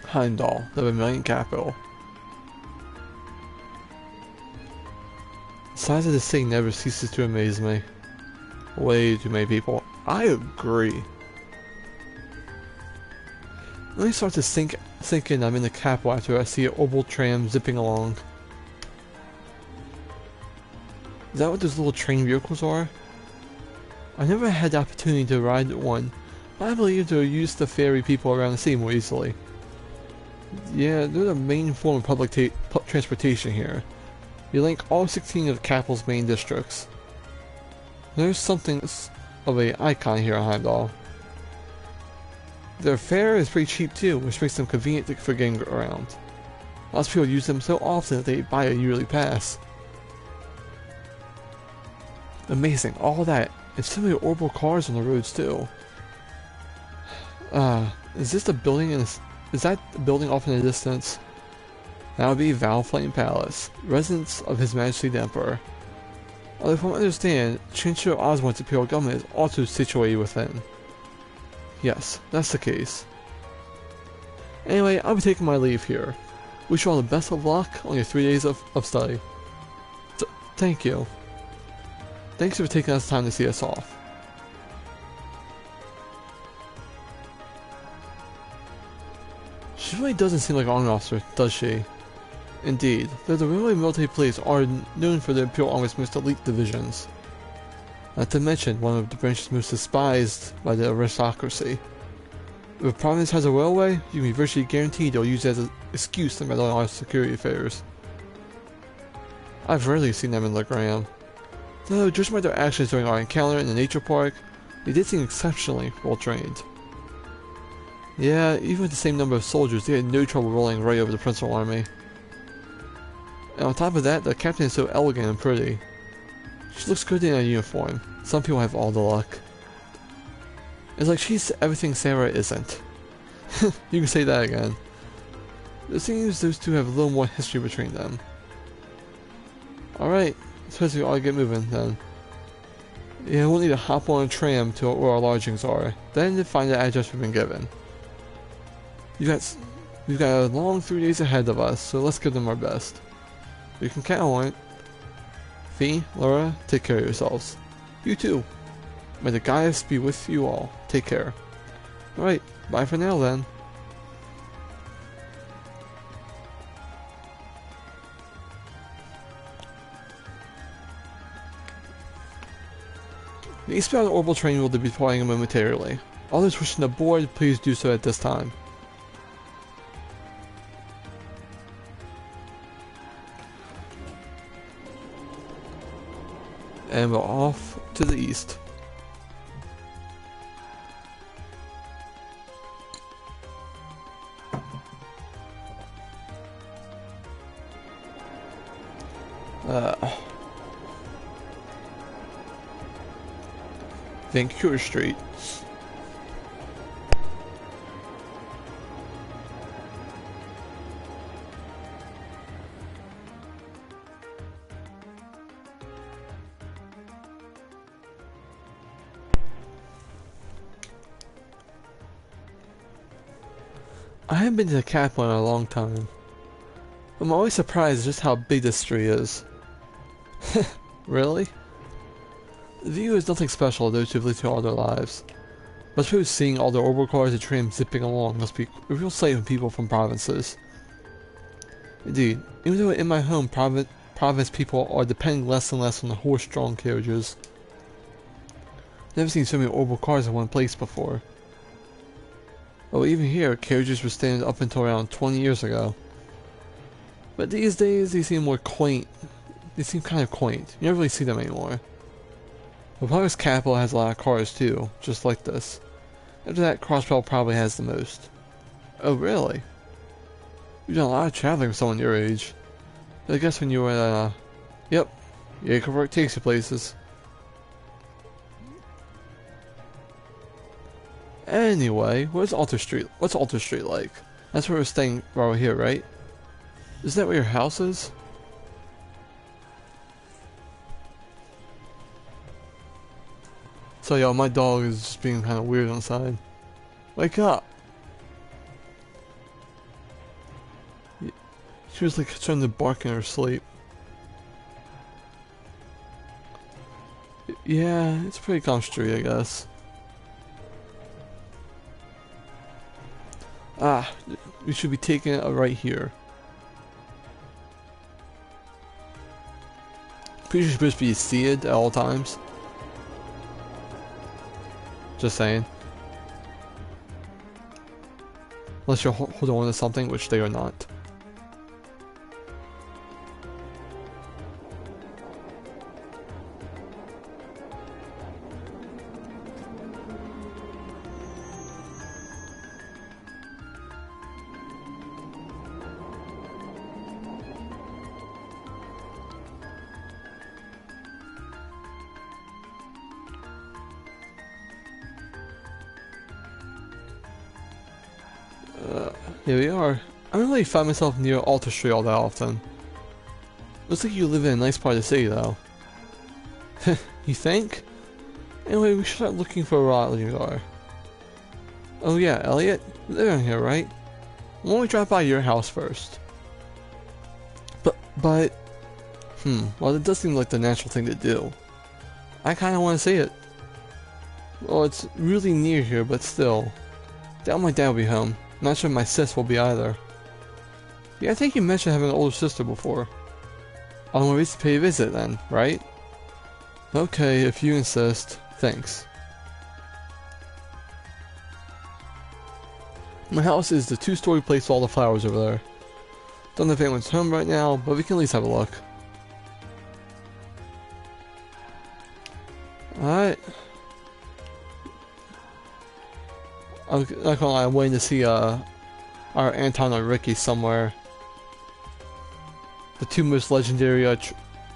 Speaker 1: Heimdall, the Vermillion capital. The size of the city never ceases to amaze me. Way too many people. I agree. Let me start to sink in I'm in the capital after I see an orbital tram zipping along. Is that what those little train vehicles are? I never had the opportunity to ride one, but I believe they're used to ferry people around the sea more easily. Yeah, they're the main form of public transportation here. You link all 16 of the capital's main districts. There's something of an icon here in Heimdall. Their fare is pretty cheap too, which makes them convenient for getting around. Lots of people use them so often that they buy a yearly pass. Amazing, all that, and so many orbital cars on the roads too. Is this the building is that the building off in the distance? That would be Valflame Palace, residence of His Majesty the Emperor. Although from what I understand, Chancellor Osborne's imperial government is also situated within. Yes, that's the case. Anyway, I'll be taking my leave here. Wish you all the best of luck on your 3 days of study. Thank you. Thanks for taking us time to see us off. She really doesn't seem like an army officer, does she? Indeed, though the railway military police are known for the Imperial Army's most elite divisions. Not to mention, one of the branches most despised by the aristocracy. If a province has a railway, you can be virtually guaranteed they'll use it as an excuse to meddle in our security affairs. I've rarely seen them in Legram. Though, judging by their actions during our encounter in the nature park, they did seem exceptionally well trained. Yeah, even with the same number of soldiers, they had no trouble rolling right over the principal army. And on top of that, the captain is so elegant and pretty. She looks good in a uniform. Some people have all the luck. It's like she's everything Sarah isn't. You can say that again. It seems those two have a little more history between them. Alright, suppose we ought to get moving then. Yeah, we'll need to hop on a tram to where our lodgings are, then to find the address we've been given. We've got a long 3 days ahead of us, so let's give them our best. You can count on it. Fee, Laura, take care of yourselves. You too. May the goddess be with you all. Take care. Alright, bye for now then. The eastbound orbital train will be departing momentarily. All those wishing to board, please do so at this time. And we're off to the east. Vancouver Street. I haven't been to the capital in a long time. I'm always surprised just how big this street is. Really? The view is nothing special to those who've lived through all their lives. But I suppose seeing all the orbital cars and trams zipping along must be a real sight for people from provinces. Indeed, even though in my home province people are depending less and less on the horse-drawn carriages. Never seen so many orbital cars in one place before. Well, even here, carriages were standing up until around 20 years ago. But these days, they seem more quaint. They seem kind of quaint. You never really see them anymore. The province capital has a lot of cars too, just like this. After that, Crossbell probably has the most. Oh, really? You've done a lot of traveling with someone your age. I guess when you were at, yep. Jacob takes you places. Anyway, what's Alter Street? What's Alter Street like? That's where we're staying while we're here, right? Isn't that where your house is? So y'all, my dog is just being kind of weird inside. Wake up! She was like trying to bark in her sleep. Yeah, it's a pretty calm street, I guess. Ah, we should be taking it right here. Pretty sure you're supposed to be seated at all times. Just saying. Unless you're holding on to something, which they are not. Here we are. I don't really find myself near Alta Street all that often. Looks like you live in a nice part of the city, though. You think? Anyway, we should start looking for a rallying car. Oh yeah, Elliot? You live in here, right? Why don't we drop by your house first? But... well, it does seem like the natural thing to do. I kinda wanna see it. Well, it's really near here, but still. Doubt my dad will be home. Not sure my sis will be either. Yeah, I think you mentioned having an older sister before. On my reason to pay a visit then, right? Okay, if you insist. Thanks. My house is the 2-story place with all the flowers over there. Don't know if anyone's home right now, but we can at least have a look. Alright. I'm not gonna lie, I'm waiting to see our Anton or Ricky somewhere. The two most legendary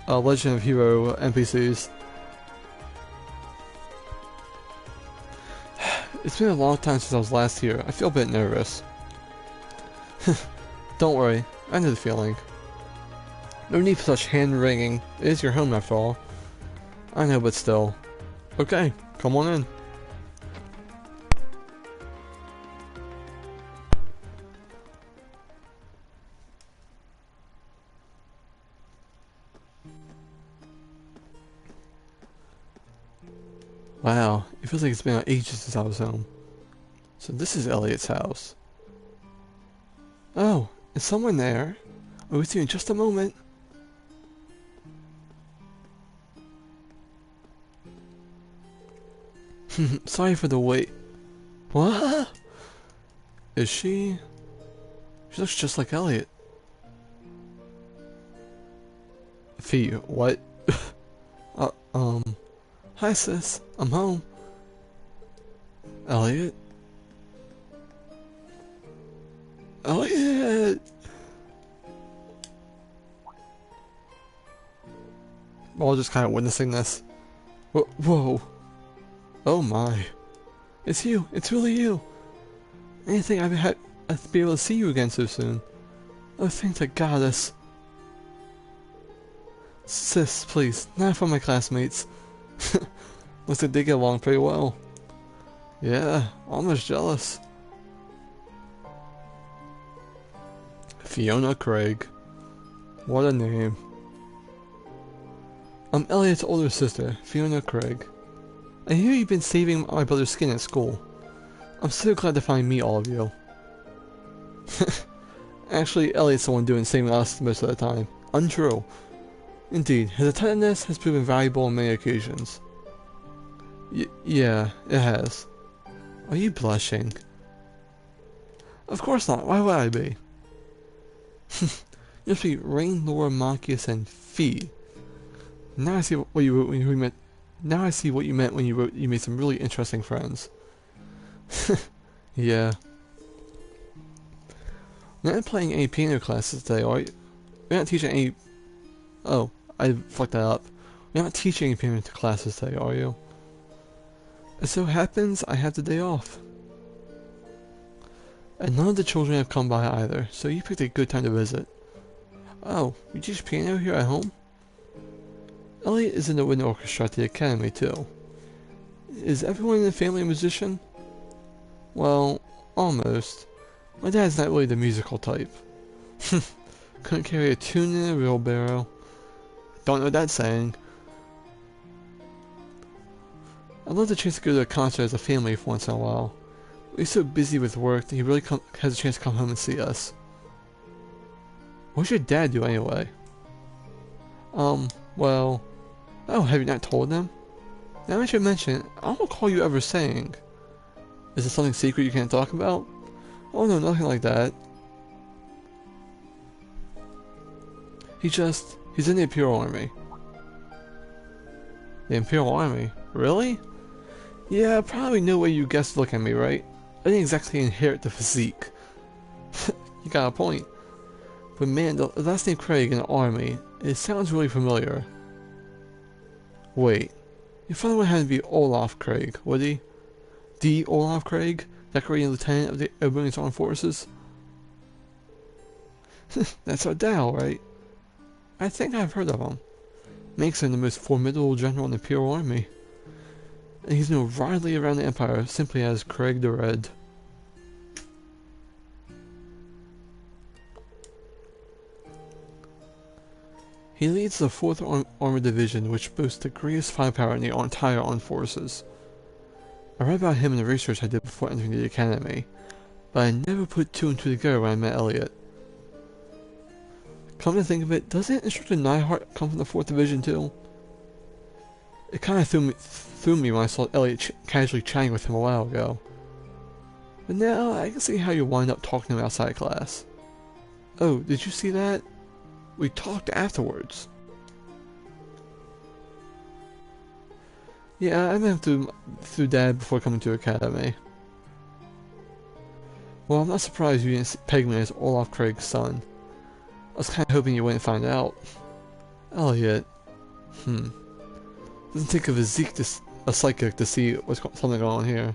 Speaker 1: Legend of Hero NPCs. It's been a long time since I was last here. I feel a bit nervous. Don't worry, I know the feeling. No need for such hand-wringing. It is your home after all. I know, but still. Okay, come on in. Wow, it feels like it's been ages since I was home. So this is Elliot's house. Oh, is someone there? I'll be with you in just a moment. Sorry for the wait. What? Is she? She looks just like Elliot. Fee, what? Hi sis, I'm home. Elliot? Elliot! We're all just kind of witnessing this. Whoa. Oh my. It's you. It's really you. Anything I'd be able to see you again so soon. Oh, thank the goddess. Sis, please, not for my classmates. Looks like they get along pretty well. Yeah, almost jealous. Fiona Craig. What a name. I'm Elliot's older sister, Fiona Craig. I hear you've been saving my brother's skin at school. I'm so glad to finally meet all of you. Actually, Elliot's the one doing saving us most of the time. Untrue. Indeed, his attentiveness has proven valuable on many occasions. Yeah, it has. Are you blushing? Of course not, why would I be? You must be Rain, Laura, Machias, and Fee. Now I see what you wrote when you met. Now I see what you meant when you wrote you made some really interesting friends. Yeah. We're not playing any piano classes today, are you? We're not teaching any... Oh, I fucked that up. We're not teaching any piano classes today, are you? It so happens I have the day off. And none of the children have come by either, so you picked a good time to visit. Oh, you teach piano here at home? Elliot is in the wind orchestra at the academy too. Is everyone in the family a musician? Well, almost. My dad's not really the musical type. Couldn't carry a tune in a wheelbarrow. Don't know what that's saying. I'd love the chance to go to a concert as a family for once in a while. We're so busy with work that he really has a chance to come home and see us. What's your dad do anyway? Well... Oh, have you not told them? Now I should mention, I don't recall you ever saying, is it something secret you can't talk about? Oh no, nothing like that. He's in the Imperial Army. The Imperial Army? Really? Yeah, probably no way you guessed to look at me, right? I didn't exactly inherit the physique. You got a point. But man, the last name Craig in the army, it sounds really familiar. Wait, your father would have to be Olaf Craig, would he? The Olaf Craig, decorating lieutenant of the Vermillion's armed forces? That's our Dow, right? I think I've heard of him. Makes him the most formidable general in the Imperial Army. And he's known widely around the Empire simply as Craig the Red. He leads the 4th Armored Division, which boasts the greatest firepower in the entire armed forces. I read about him in the research I did before entering the academy, but I never put 2 and 2 together when I met Elliot. Come to think of it, doesn't Instructor Neihart come from the 4th Division too? It kind of threw me when I saw Elliot casually chatting with him a while ago. But now I can see how you wind up talking to him outside class. Oh, did you see that? We talked afterwards. Yeah, I met him through Dad before coming to Academy. Well, I'm not surprised you didn't peg me as Olaf Craig's son. I was kind of hoping you wouldn't find out. Elliot. Doesn't take a psychic to see what's something going on here.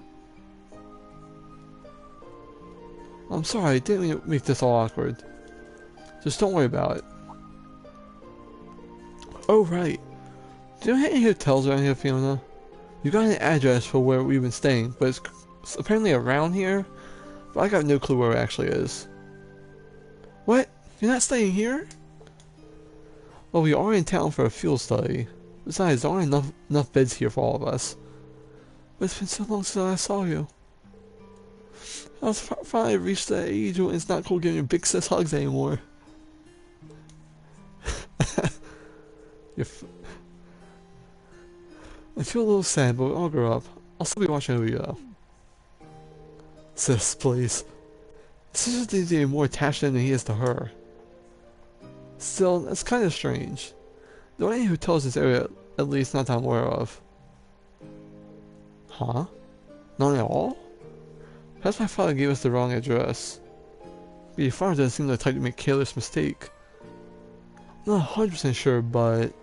Speaker 1: I'm sorry, I didn't mean to make this all awkward. Just don't worry about it. Oh right. Do you have any hotels around here, Fiona? You got an address for where we've been staying, but it's apparently around here, but I got no clue where it actually is. What? You're not staying here? Well, we are in town for a field study. Besides, there aren't enough beds here for all of us. But it's been so long since I saw you. I was finally reached that age when it's not cool giving you big sis hugs anymore. I feel a little sad, but I'll grow up. I'll still be watching over you though. Sis, please. Sis is to be more attached to him than he is to her. Still, that's kind of strange. There aren't any hotels in this area, at least not that I'm aware of. Huh? None at all? Perhaps my father gave us the wrong address. But your father doesn't seem the type to make a careless mistake. I'm not 100% sure, but...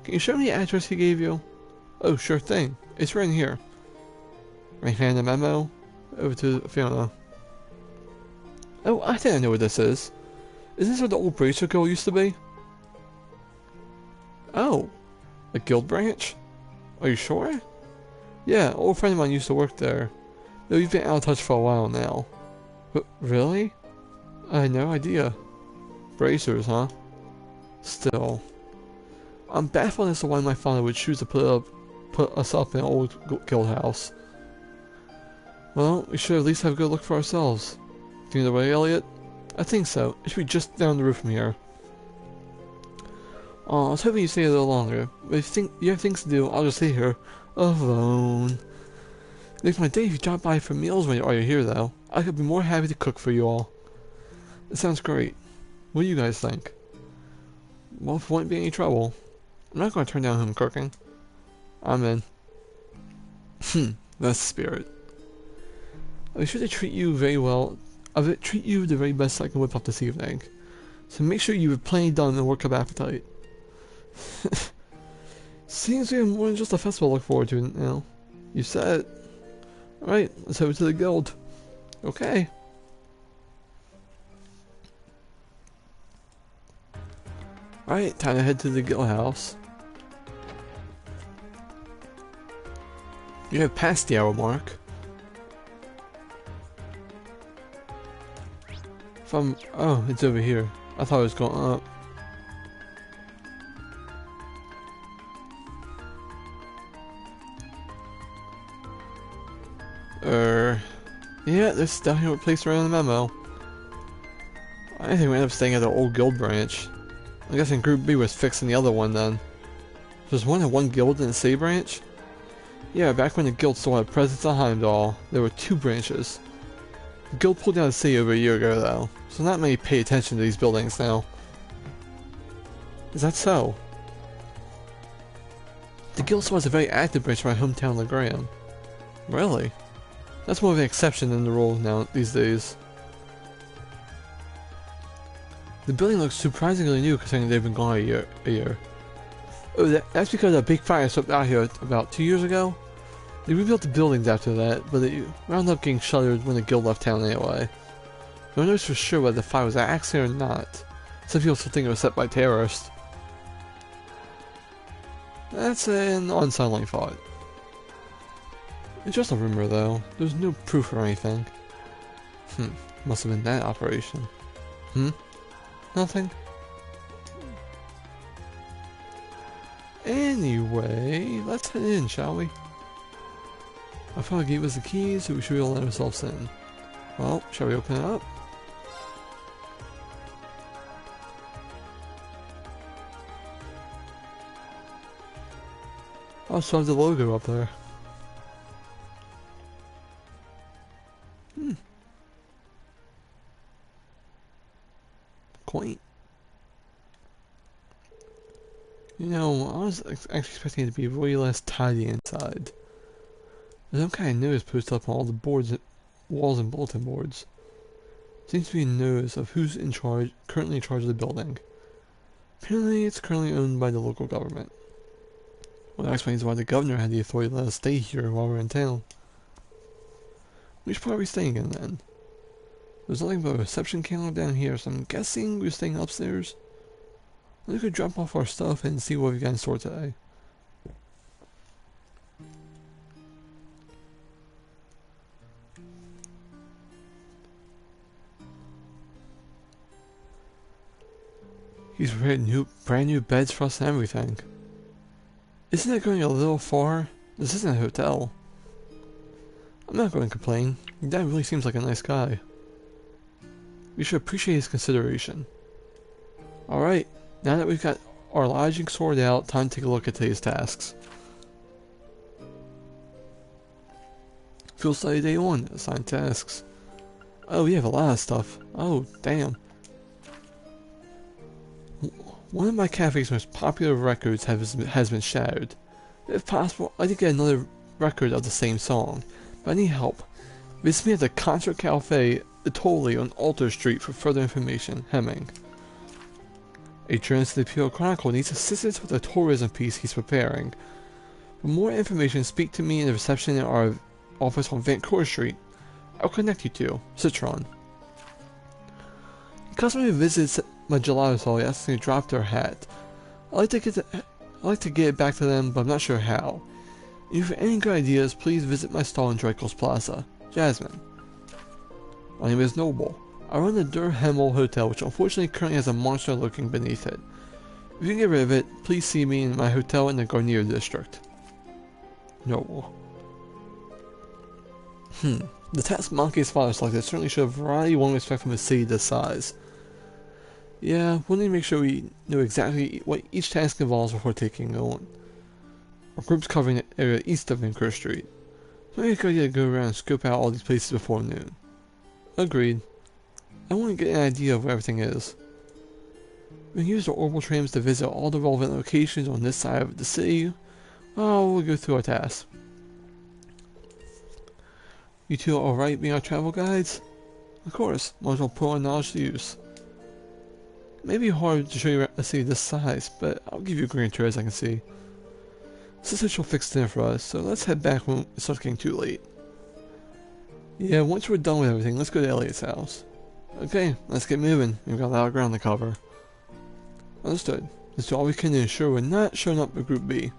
Speaker 1: Can you show me the address he gave you? Oh, sure thing. It's right in here. Right, hand the memo over to Fiona. Oh, I think I know what this is. Isn't this where the old bracer girl used to be? Oh, a guild branch? Are you sure? Yeah, an old friend of mine used to work there. Though you've been out of touch for a while now. But really? I had no idea. Bracers, huh? Still. I'm baffled as to why my father would choose to put us up in an old guild house. Well, we should at least have a good look for ourselves. Do you know the way, Elliot? I think so. It should be just down the roof from here. I was hoping you'd stay a little longer, but if you have things to do, I'll just stay here alone. It makes my day if you drop by for meals while you're here, though. I could be more happy to cook for you all. It sounds great. What do you guys think? Well, if it wouldn't be any trouble, I'm not going to turn down home cooking. I'm in. That's the spirit. I'll be sure to treat you very well. I'll treat you the very best I can whip up this evening. So make sure you have plenty done and work up appetite. Seems we have more than just a festival to look forward to now. You said it. Alright, let's head over to the guild. Okay. Alright, time to head to the guild house. You have passed the hour mark. Oh, it's over here. I thought it was going up. Yeah, there's definitely a place around the memo. I think we ended up staying at the old guild branch. I'm guessing Group B was fixing the other one then. There's one at one guild in the city branch? Yeah, back when the guild still had a presence at Heimdall, there were 2 branches. The guild pulled down the city over a year ago though, so not many pay attention to these buildings now. Is that so? The guild still has a very active branch in my hometown Legram. Really? That's more of an exception than the rule now these days. The building looks surprisingly new considering they've been gone a year. Oh, that's because a big fire swept out here about 2 years ago. They rebuilt the buildings after that, but they wound up getting shuttered when the guild left town anyway. No one knows for sure whether the fire was an accident or not. Some people still think it was set by terrorists. That's an unsettling thought. It's just a rumor though. There's no proof or anything. Must have been that operation. Nothing? Anyway, let's head in, shall we? I thought I gave us the keys, so we should be able to let ourselves in. Well, shall we open it up? I also have the logo up there. Quaint. You know, I was actually expecting it to be really less tidy inside. There's some kind of notice posted up on all the boards, walls and bulletin boards. Seems to be a notice of who's currently in charge of the building. Apparently it's currently owned by the local government. Well, that explains why the governor had the authority to let us stay here while we're in town. We should probably be staying in then. There's nothing but a reception counter down here, so I'm guessing we're staying upstairs. We could drop off our stuff and see what we got in store today. He's prepared brand new beds for us and everything. Isn't that going a little far? This isn't a hotel. I'm not going to complain. Your dad really seems like a nice guy. We should appreciate his consideration. Alright, now that we've got our lodging sorted out, time to take a look at today's tasks. Field study day 1, assigned tasks. Oh, we have a lot of stuff. Oh, damn. One of my cafe's most popular records has been shattered. If possible, I'd like to get another record of the same song, but I need help. Visit me at the Concert Cafe Italy on Alter Street for further information. Hemming. A journalist of the Imperial Chronicle needs assistance with a tourism piece he's preparing. For more information, speak to me in the reception in our office on Vancouver Street. I'll connect you to Citron. A customer who visits my gelato stall asked me to drop their hat. I'd like to get it back to them, but I'm not sure how. If you have any good ideas, please visit my stall in Draco's Plaza. Jasmine. My name is Noble. I run the Der Hemmel Hotel, which unfortunately currently has a monster lurking beneath it. If you can get rid of it, please see me in my hotel in the Garnier district. Noble. The task Monkey's father selected certainly showed a variety one would expect from a city this size. Yeah, we'll need to make sure we know exactly what each task involves before taking it on. Our group's covering the area east of Vancouver Street. So maybe a good idea to go around and scope out all these places before noon. Agreed. I want to get an idea of where everything is. We can use the orbital trams to visit all the relevant locations on this side of the city. Oh, we'll go through our tasks. You two are alright being our travel guides? Of course, might as well put our knowledge to use. It may be hard to show you a city this size, but I'll give you a grand tour as I can see. Sister will fix dinner for us, so let's head back when it starts getting too late. Yeah, once we're done with everything, let's go to Elliot's house. Okay, let's get moving. We've got a lot of ground to cover. Understood. Let's do all we can to ensure we're not showing up at Group B.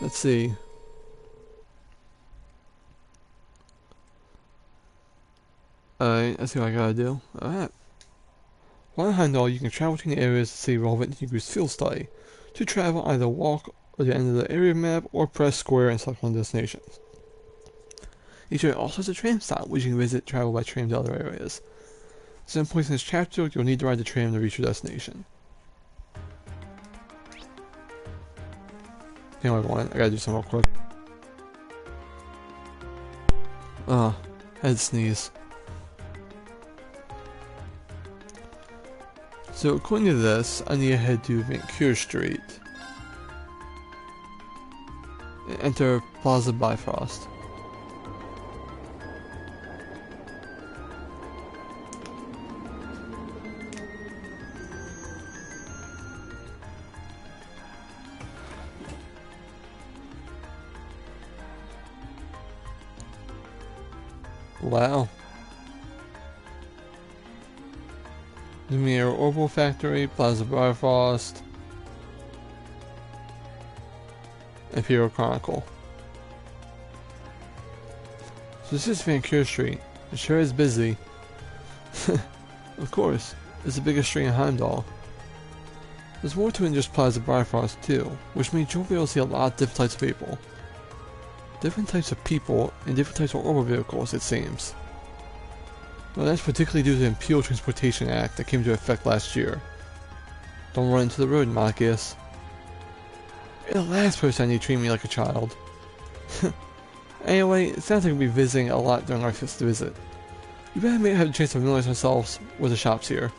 Speaker 1: Let's see. Alright, let's see what I gotta do. Alright. While in Heimdall, you can travel between the areas to see relevant to your group's field study. To travel, either walk or the end of the area map or press square and select one destination. Each area also has a tram stop, which you can visit travel by tram to other areas. At some points in this chapter, you'll need to ride the tram to reach your destination. Hang on one, I gotta do something real quick. Had to sneeze. So according to this, I need to head to Vancouver Street. And enter Plaza Bifrost. Wow. Lumiere Orbital Factory, Plaza Bifrost, Imperial Chronicle. So this is Vancouver Street. It sure is busy. Of course, it's the biggest street in Heimdall. There's more to it than just Plaza Bifrost too, which means you'll be able to see a lot of different types of people. Different types of people and different types of orbital vehicles, it seems. Well, that's particularly due to the Imperial Transportation Act that came into effect last year. Don't run into the road, Machias. You're the last person I need to treat me like a child. Anyway, it sounds like we'll be visiting a lot during our first visit. We better maybe have a chance to familiarize ourselves with the shops here.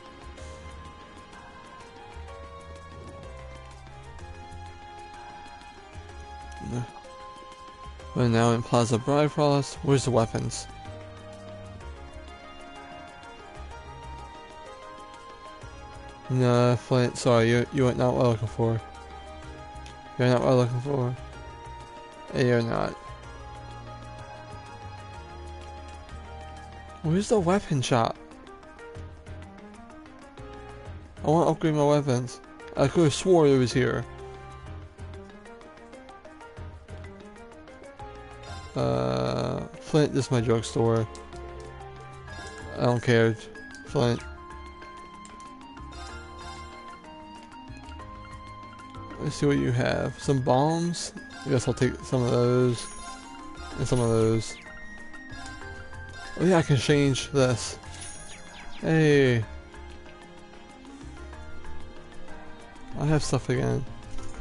Speaker 1: We're now in Plaza Bifrost. Where's the weapons? No, Flint, sorry, you're not what I'm looking for. You're not what I'm looking for. And you're not. Where's the weapon shop? I want to upgrade my weapons. I could have swore it was here. Flint, this is my drugstore. I don't care. Flint. Let's see what you have. Some bombs? I guess I'll take some of those. And some of those. Oh yeah, I can change this. Hey. I have stuff again.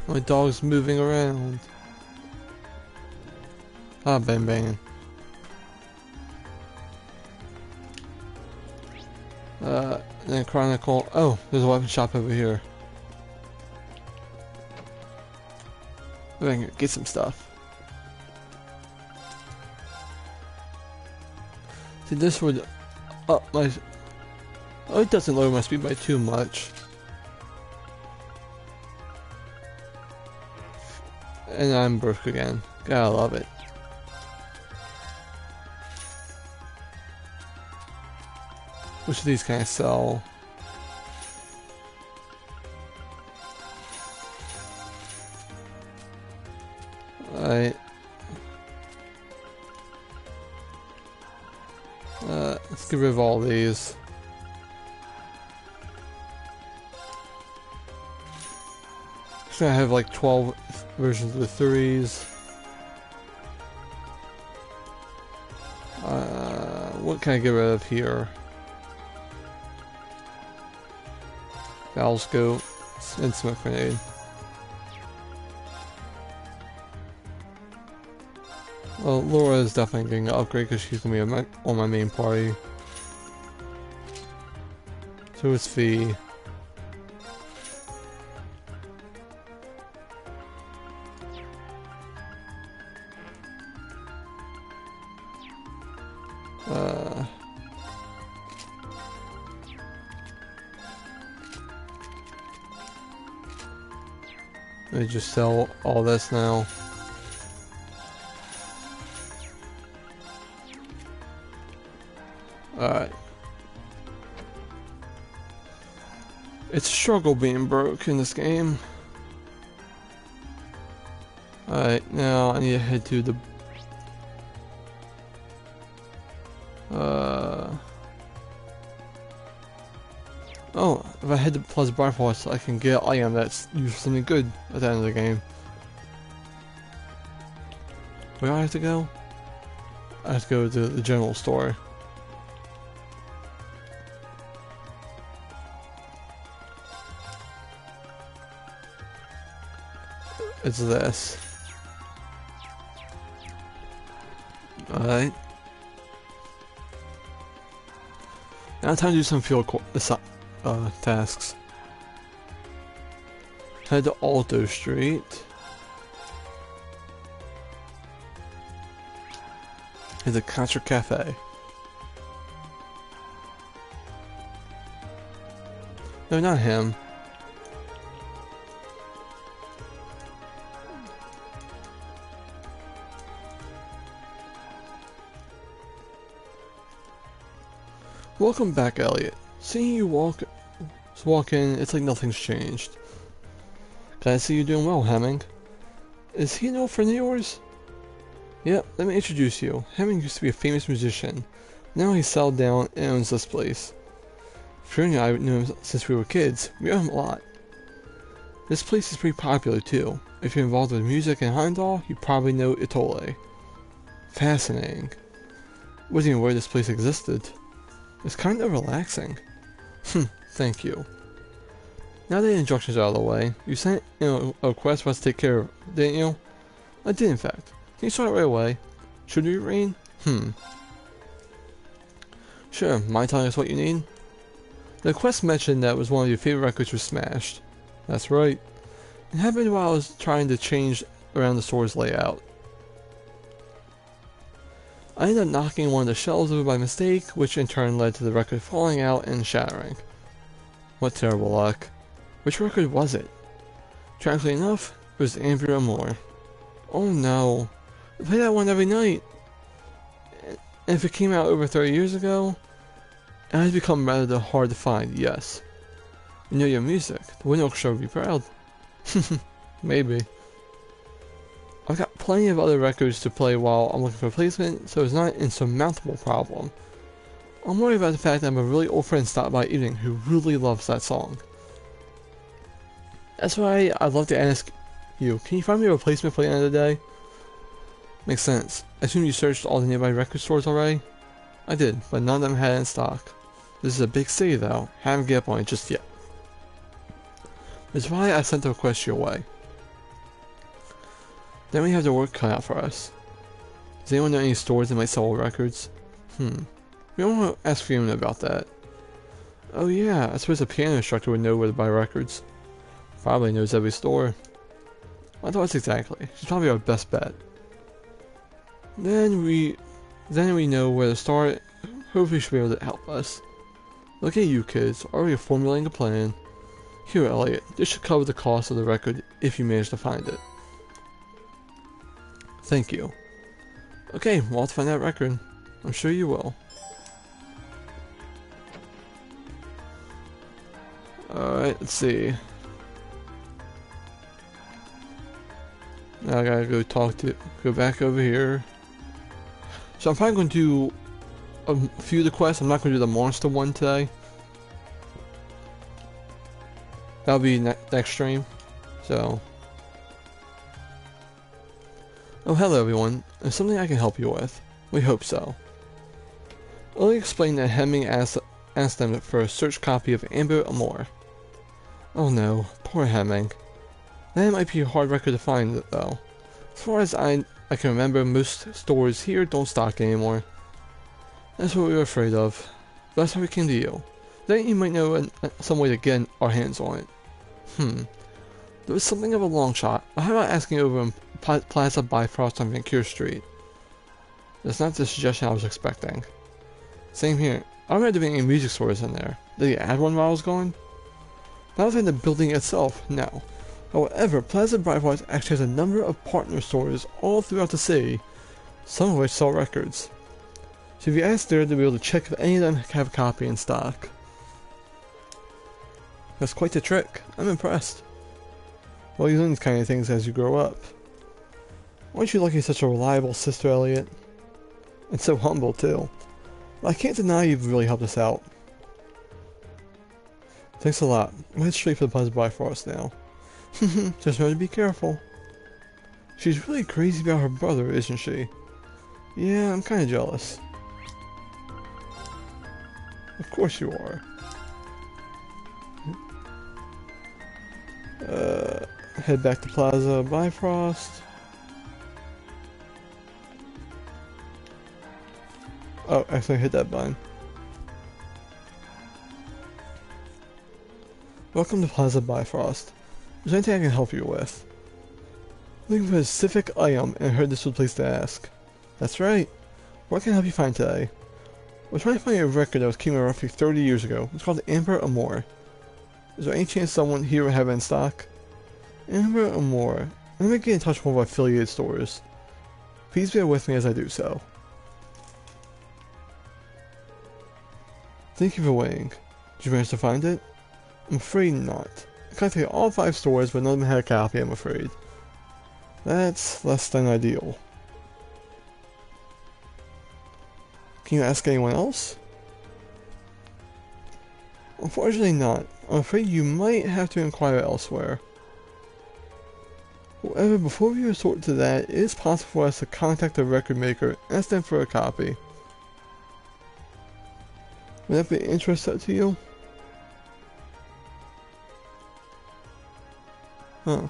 Speaker 1: My dog's moving around. Ah, bang bang. Then Chronicle. Oh, there's a weapon shop over here. Maybe I can get some stuff. See, this would up my... Oh, it doesn't lower my speed by too much. And I'm broke again. Gotta love it. Which of these can I sell? Alright. Let's get rid of all these. So I have like 12 versions of the 3s. What can I get rid of here? Valve scope and smoke grenade. Well, Laura is definitely getting an upgrade because she's gonna be on my main party. So is Fee. Let me just sell all this now. Alright. It's a struggle being broke in this game. Alright, now I need to head to the... Oh, if I head to Plaza Bifrost, I can get an item that's used for something good at the end of the game. Where do I have to go? I have to go to the general store. It's this. Alright. Now time to do some field tasks. Head to Alto Street. Here's a concert cafe. No, not him. Welcome back, Elliot. Seeing you walk in, it's like nothing's changed. Glad to see you doing well, Hemming. Is he an old friend of yours? Yep, let me introduce you. Hemming used to be a famous musician. Now he's settled down and owns this place. Fury and I knew him since we were kids. We owe him a lot. This place is pretty popular too. If you're involved with music in Heimdall, you probably know Itole. Fascinating. Wasn't even aware this place existed. It's kind of relaxing. Thank you. Now that the instructions are out of the way, you sent a request for us to take care of, didn't you? I did, in fact. Can you start right away? Should we, Rain? Sure, mind telling us what you need? The request mentioned that was one of your favorite records was smashed. That's right. It happened while I was trying to change around the store's layout. I ended up knocking one of the shelves over by mistake, which in turn led to the record falling out and shattering. What terrible luck. Which record was it? Tragically enough, it was Andrew Amore. Oh no. I play that one every night. And if it came out over 30 years ago, it has become rather hard to find, yes. You know your music. The Wind Orchestra would be proud. Maybe. I've got plenty of other records to play while I'm looking for a replacement, so it's not an insurmountable problem. I'm worried about the fact that I have a really old friend stopped by evening who really loves that song. That's why I'd love to ask you, can you find me a replacement for the end of the day? Makes sense. I assume you searched all the nearby record stores already? I did, but none of them had it in stock. This is a big city though, haven't given up on it just yet. That's why I sent the request your way. Then we have the work cut out for us. Does anyone know any stores that might sell old records? We don't want to ask Fiona about that. Oh yeah, I suppose a piano instructor would know where to buy records. Probably knows every store. My thoughts exactly. She's probably our best bet. Then we know where to start. Hopefully she'll be able to help us. Look at you kids, already formulating a plan. Here, Elliot, this should cover the cost of the record if you manage to find it. Thank you. Okay, well, I'll find that record. I'm sure you will. Alright, let's see. Now I gotta go back over here. So I'm probably going to do a few of the quests. I'm not going to do the monster one today. That'll be next stream. So. Oh, hello everyone. There's something I can help you with. We hope so. Lily explained that Hemming asked them for a search copy of Amber Amore. Oh no, poor Hemming. That might be a hard record to find though. As far as I can remember, most stores here don't stock anymore. That's what we were afraid of. But that's how we came to you. Then you might know some way to get our hands on it. There was something of a long shot, but how about asking over in Plaza Bifrost on Vancouver Street? That's not the suggestion I was expecting. Same here. I don't remember there being any music stores in there. Did they add one while I was gone? But I was in the building itself, no. However, Plaza Bifrost actually has a number of partner stores all throughout the city, some of which sell records. So if you ask there, they'll be able to check if any of them have a copy in stock. That's quite the trick. I'm impressed. Well, you learn these kind of things as you grow up. Aren't you lucky such a reliable sister, Elliot? And so humble, too. Well, I can't deny you've really helped us out. Thanks a lot. We'll head straight for the Plaza Bifrost now. Just remember to be careful. She's really crazy about her brother, isn't she? Yeah, I'm kinda jealous. Of course you are. Head back to Plaza Bifrost. Oh, I accidentally hit that button. Welcome to Plaza Bifrost. Is there anything I can help you with? Looking for a specific item and I heard this was the place to ask. That's right. What can I help you find today? We're trying to find a record that was came out roughly 30 years ago. It's called Amber Amore. Is there any chance someone here will have it in stock? Amber Amore. Let me get in touch with one of our affiliated stores. Please bear with me as I do so. Thank you for waiting. Did you manage to find it? I'm afraid not. I contacted all 5 stores, but none of them had a copy, I'm afraid. That's less than ideal. Can you ask anyone else? Unfortunately not. I'm afraid you might have to inquire elsewhere. However, before we resort to that, it is possible for us to contact the record maker and ask them for a copy. Would that be of interest to you? Huh.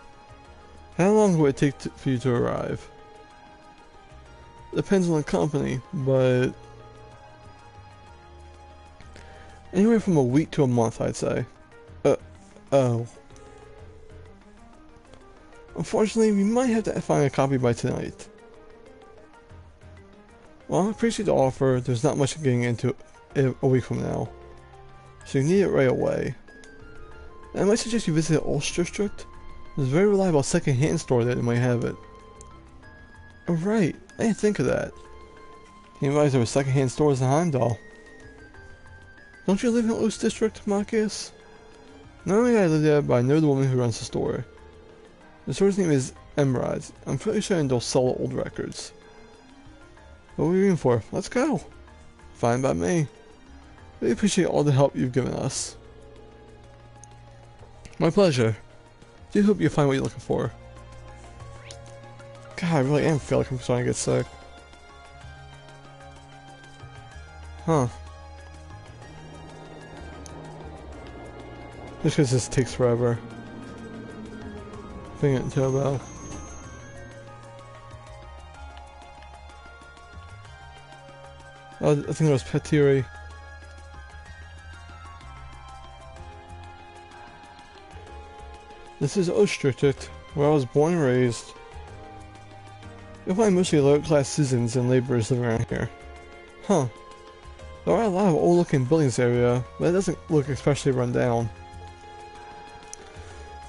Speaker 1: How long would it take for you to arrive? Depends on the company, but anywhere from a week to a month, I'd say. Oh. Unfortunately, we might have to find a copy by tonight. Well, I appreciate the offer. There's not much getting into it a week from now, so you need it right away. And I might suggest you visit Ulster District. There's a very reliable second-hand store that might have it. Oh right, I didn't think of that. Didn't realize there were second-hand stores in Heimdall. Don't you live in Ulster District, Marcus? Not only do I live there, but I know the woman who runs the store. The store's name is Emerald. I'm pretty sure they'll sell old records. What are we waiting for? Let's go! Fine by me. Really appreciate all the help you've given us. My pleasure. Do hope you find what you're looking for. God, I really am feel like I'm starting to get sick. Huh. Just because this takes forever. Thing it to about. Oh, I think it was Petiri. This is Ostricht, where I was born and raised. You'll find mostly lower-class citizens and laborers living around here. Huh. There are a lot of old-looking buildings area, but it doesn't look especially run down.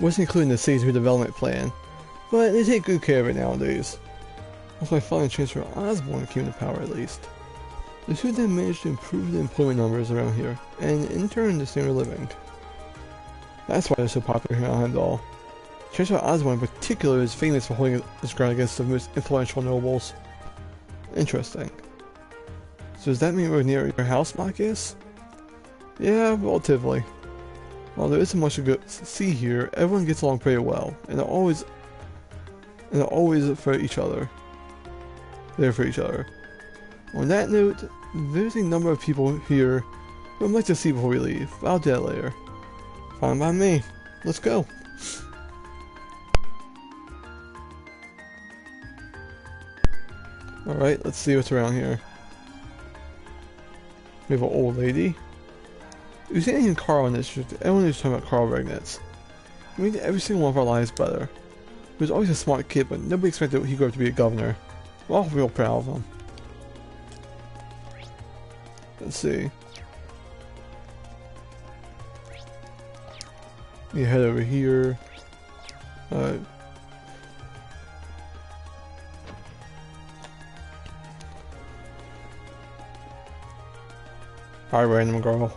Speaker 1: Wasn't included in the city's redevelopment plan, but they take good care of it nowadays. Once my father and Chancellor Osborne came to power at least. The two of them managed to improve the employment numbers around here, and in turn the standard of living. That's why they're so popular here in Heimdall. Chancellor Osborne in particular is famous for holding his ground against the most influential nobles. Interesting. So does that mean we're near your house, Marcus? Yeah, relatively. While there isn't much to see here, everyone gets along pretty well, and they're always for each other. There for each other. On that note, there's a number of people here who I'd like to see before we leave, but I'll do that later. Fine by me. Let's go. Alright, let's see what's around here. We have an old lady. We've seen anything Carl in this district. Everyone is talking about Carl Regnitz. He made every single one of our lives better. He was always a smart kid, but nobody expected he'd grow up to be a governor. We're all real proud of him. Let's see. You head over here. Hi, random girl.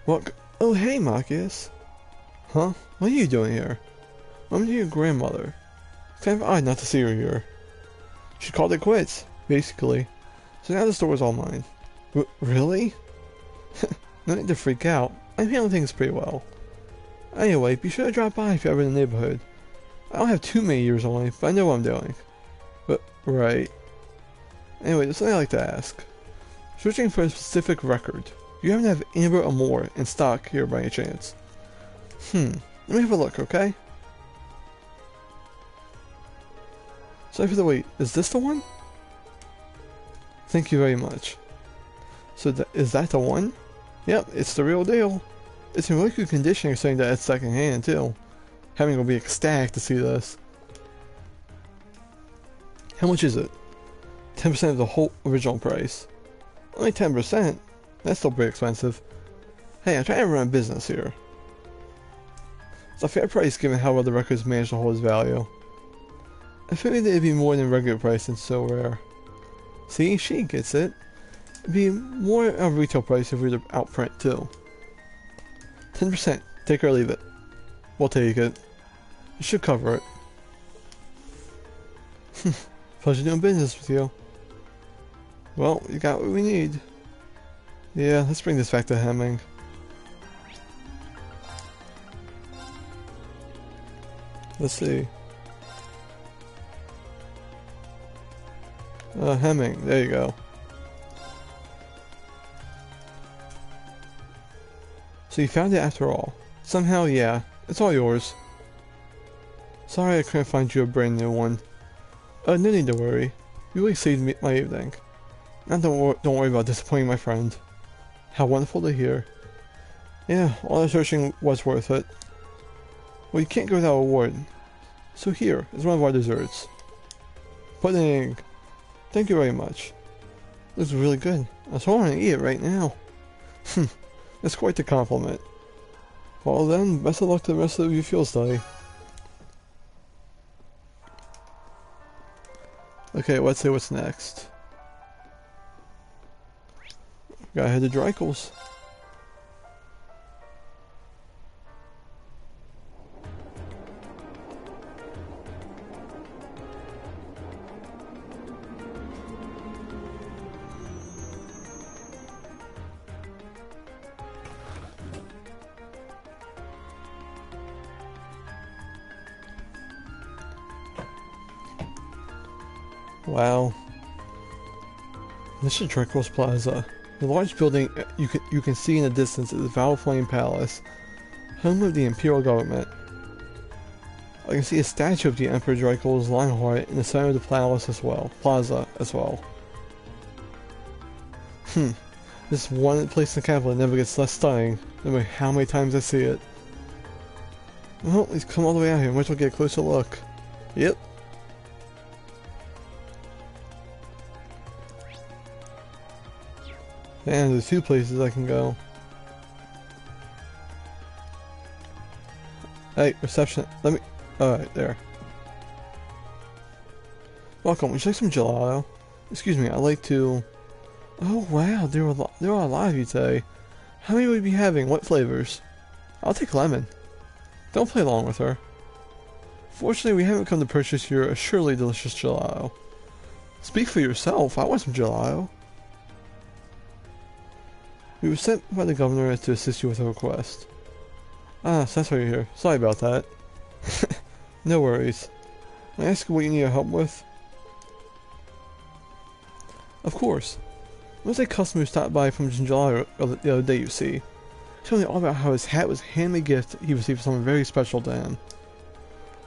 Speaker 1: What? Oh, hey, Marcus. Huh? What are you doing here? I'm your grandmother. It's kind of odd not to see her here. She called it quits, basically. So now the store is all mine. Really? No need to freak out. I'm handling things pretty well. Anyway, be sure to drop by if you're ever in the neighborhood. I don't have too many years on me, but I know what I'm doing. But, right. Anyway, there's something I'd like to ask. Searching for a specific record. Do you happen to have Amber Amore in stock here by any chance? Let me have a look, okay? Sorry for the wait. Is this the one? Thank you very much. So is that the one? Yep, it's the real deal. It's in really good condition saying that it's second hand too. Having will be ecstatic to see this. How much is it? 10% of the whole original price. Only 10%? That's still pretty expensive. Hey, I'm trying to run a business here. It's a fair price given how well the records managed to hold its value. I figured it'd be more than regular price since so rare. See, she gets it. It'd be more of retail price if we were to outprint too. 10%, take or leave it. We'll take it. You should cover it. Pleasure doing business with you. Well, you got what we need. Yeah, let's bring this back to Hemming. Let's see. Hemming, there you go. So you found it after all. Somehow, yeah, it's all yours. Sorry I couldn't find you a brand new one. No need to worry. You really saved me my evening. Now don't worry about disappointing my friend. How wonderful to hear. Yeah, all the searching was worth it. Well, you can't go without a reward. So here is one of our desserts. Pudding! Thank you very much. Looks really good. I so want to eat it right now. That's quite the compliment. Well then, best of luck to the rest of your field study. Okay, let's see what's next. Gotta head to Dreikel's. Wow. This is Dreikel's Plaza. The large building you can see in the distance is the Valflame Palace, home of the Imperial government. I can see a statue of the Emperor Dreikel's Lionheart in the center of the plaza as well. This one place in the capital never gets less stunning, no matter how many times I see it. Well, let's come all the way out here and we'll get a closer look. Yep. And there's two places I can go. Hey, reception. Let me. Alright, there. Welcome. Would you like some gelato? Excuse me, I'd like to. Oh wow, there are a lot of you today. How many would you be having? What flavors? I'll take lemon. Don't play along with her. Fortunately, we haven't come to purchase your surely delicious gelato. Speak for yourself. I want some gelato. We were sent by the governor to assist you with a request. Ah, so that's why you're here. Sorry about that. No worries. May I ask you what you need help with? Of course. There was a customer who stopped by from Gelato the other day, you see. Telling me all about how his hat was a handmade gift he received from someone very special to him.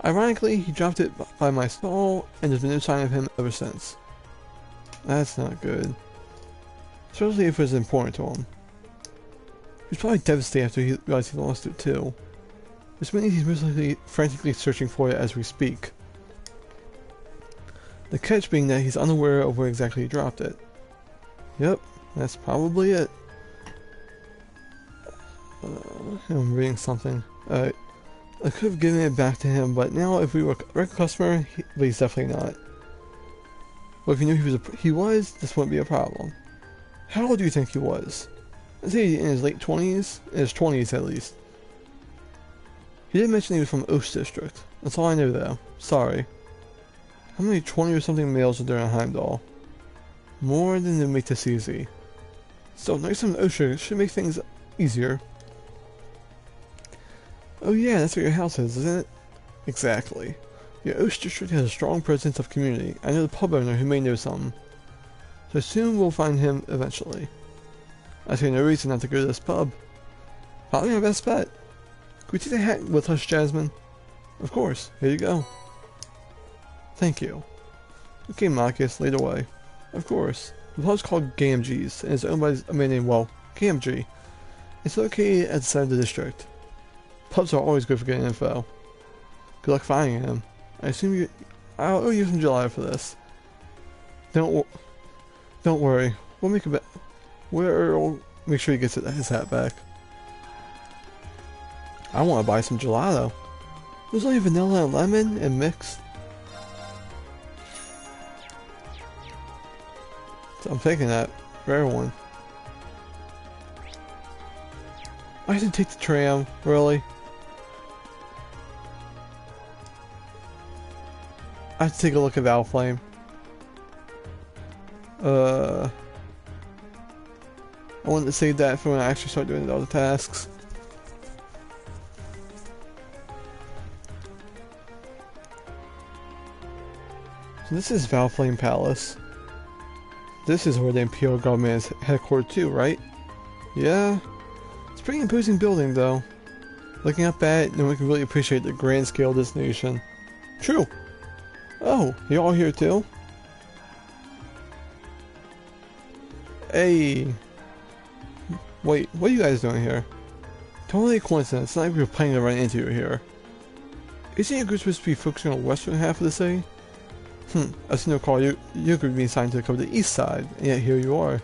Speaker 1: Ironically, he dropped it by my stall, and there's been no sign of him ever since. That's not good. Especially if it was important to him. He was probably devastated after he realized he lost it too. Which means he's most likely frantically searching for it as we speak. The catch being that he's unaware of where exactly he dropped it. Yep, that's probably it. I'm reading something. Alright. I could have given it back to him, but now if we were a regular customer, but he's definitely not. Well, if you knew he was, this wouldn't be a problem. How old do you think he was? I'd say in his late 20s? In his 20s at least. He did mention he was from Osh District. That's all I know though. Sorry. How many 20 or something males are there in Heimdall? More than they make this easy. So next time in Osher should make things easier. Oh yeah, that's what your house is, isn't it? Exactly. Your Osh District has a strong presence of community. I know the pub owner who may know something. So soon we'll find him eventually. I see no reason not to go to this pub. Probably my best bet. Can we take the hat with us, Jasmine? Of course. Here you go. Thank you. Okay, Marcus, lead away. Of course. The pub's called Gamgee's, and it's owned by a man named, well, Gamgee. It's located at the center of the district. Pubs are always good for getting info. Good luck finding him. I'll owe you some gelato for this. Don't worry. We'll make a bet. We'll make sure he gets his hat back. I want to buy some gelato. There's only vanilla and lemon and mixed. So I'm taking that for everyone. I should take the tram, really? I have to take a look at Valflame. I wanted to save that for when I actually start doing the other tasks. So this is Valflame Palace. This is where the Imperial government is headquartered too, right? Yeah. It's a pretty imposing building though. Looking up at it, no one can really appreciate the grand scale of this nation. True. Oh, you all here too? Hey. Wait, what are you guys doing here? Totally a coincidence, it's not like we were planning to run into you here. Isn't your group supposed to be focusing on the western half of the city? I've seen no call your group being assigned to cover the east side, and yet here you are.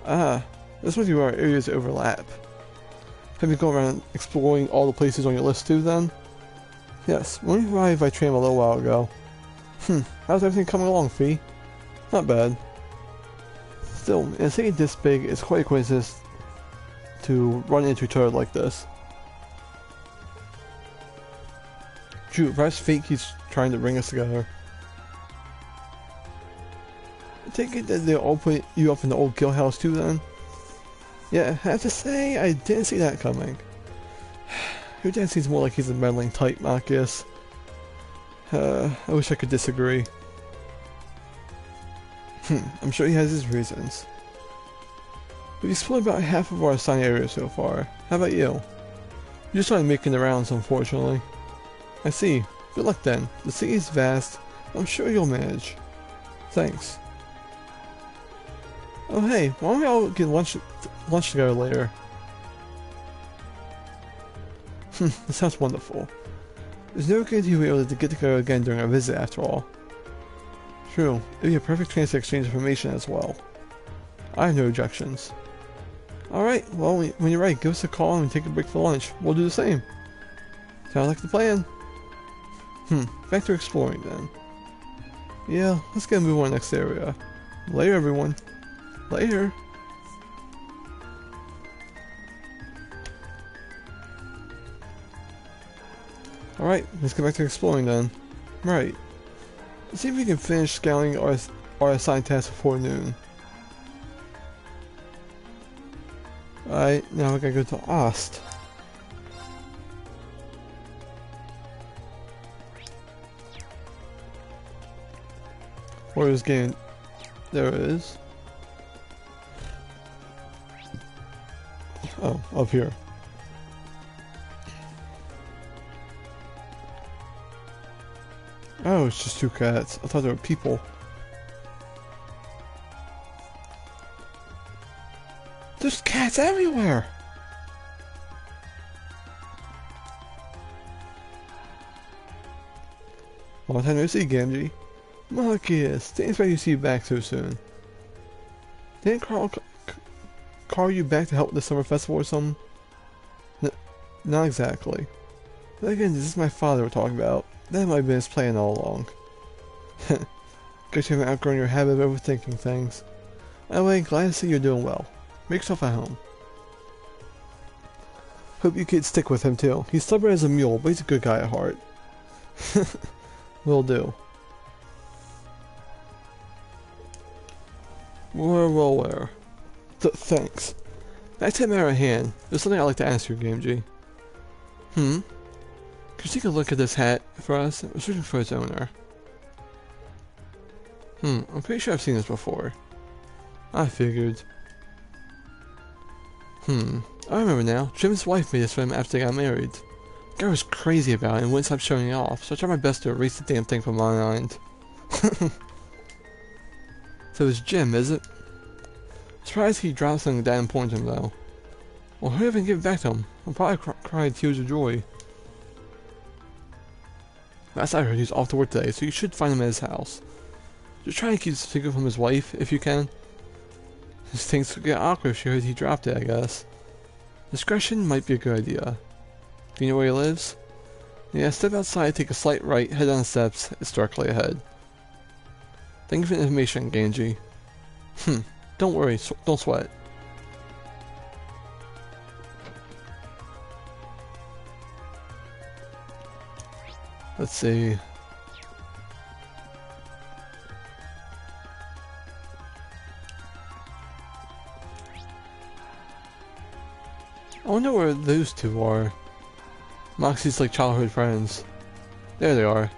Speaker 1: Ah, this must be where our areas overlap. Have you gone around exploring all the places on your list too then? Yes, we only arrived by tram a little while ago. How's everything coming along, Fee? Not bad. Still, in a city this big, it's quite a coincidence to run into each other like this. True, perhaps fate keeps trying to bring us together. I take it that they all put you up in the old guild house too then? Yeah, I have to say, I didn't see that coming. Your dad seems more like he's a meddling type, Marcus. I wish I could disagree. I'm sure he has his reasons. We've explored about half of our assigned area so far. How about you? You just started making the rounds, unfortunately. I see. Good luck then. The city is vast. I'm sure you'll manage. Thanks. Oh hey, why don't we all get lunch together later? That sounds wonderful. There's no guarantee we'll be able to get together again during our visit after all. True, it'd be a perfect chance to exchange information as well. I have no objections. Alright, well, when you're ready, give us a call and take a break for lunch. We'll do the same. Sounds like the plan. Back to exploring then. Yeah, let's get a move on to the next area. Later, everyone. Later. Alright, let's get back to exploring then. Right. Let's see if we can finish scouting our assigned tasks before noon. Alright, now we gotta go to Ost. Where is game? There it is. Oh, up here. Oh, it's just two cats. I thought they were people. There's cats everywhere! Long time no see, Gamgee. Marcus, didn't expect you to see you back so soon. Didn't Carl call you back to help with the summer festival or something? Not exactly. But again, this is my father we're talking about. That might have been his plan all along. Guess you haven't outgrown your habit of overthinking things. Anyway, glad to see you're doing well. Make yourself at home. Hope you kids stick with him too. He's stubborn as a mule, but he's a good guy at heart. Will do. Where? Thanks. Back to the matter at hand. There's something I'd like to ask you, Gamgee. Could you take a look at this hat for us? We're searching for its owner. I'm pretty sure I've seen this before. I figured. I remember now. Jim's wife made this for him after they got married. The guy was crazy about it and wouldn't stop showing it off, so I tried my best to erase the damn thing from my mind. So it's Jim, is it? Surprised he dropped something that important to him, though. Well, hurry up and give it back to him. I'll probably cry tears of joy. Last I heard, he's off to work today, so you should find him at his house. Just try and keep the secret from his wife, if you can. Things could get awkward if she heard he dropped it, I guess. Discretion might be a good idea. Do you know where he lives? Yeah, step outside, take a slight right, head down the steps, it's directly ahead. Thank you for the information, Ganji. Don't worry, don't sweat. Let's see. I wonder where those two are. Moxie's like childhood friends. There they are.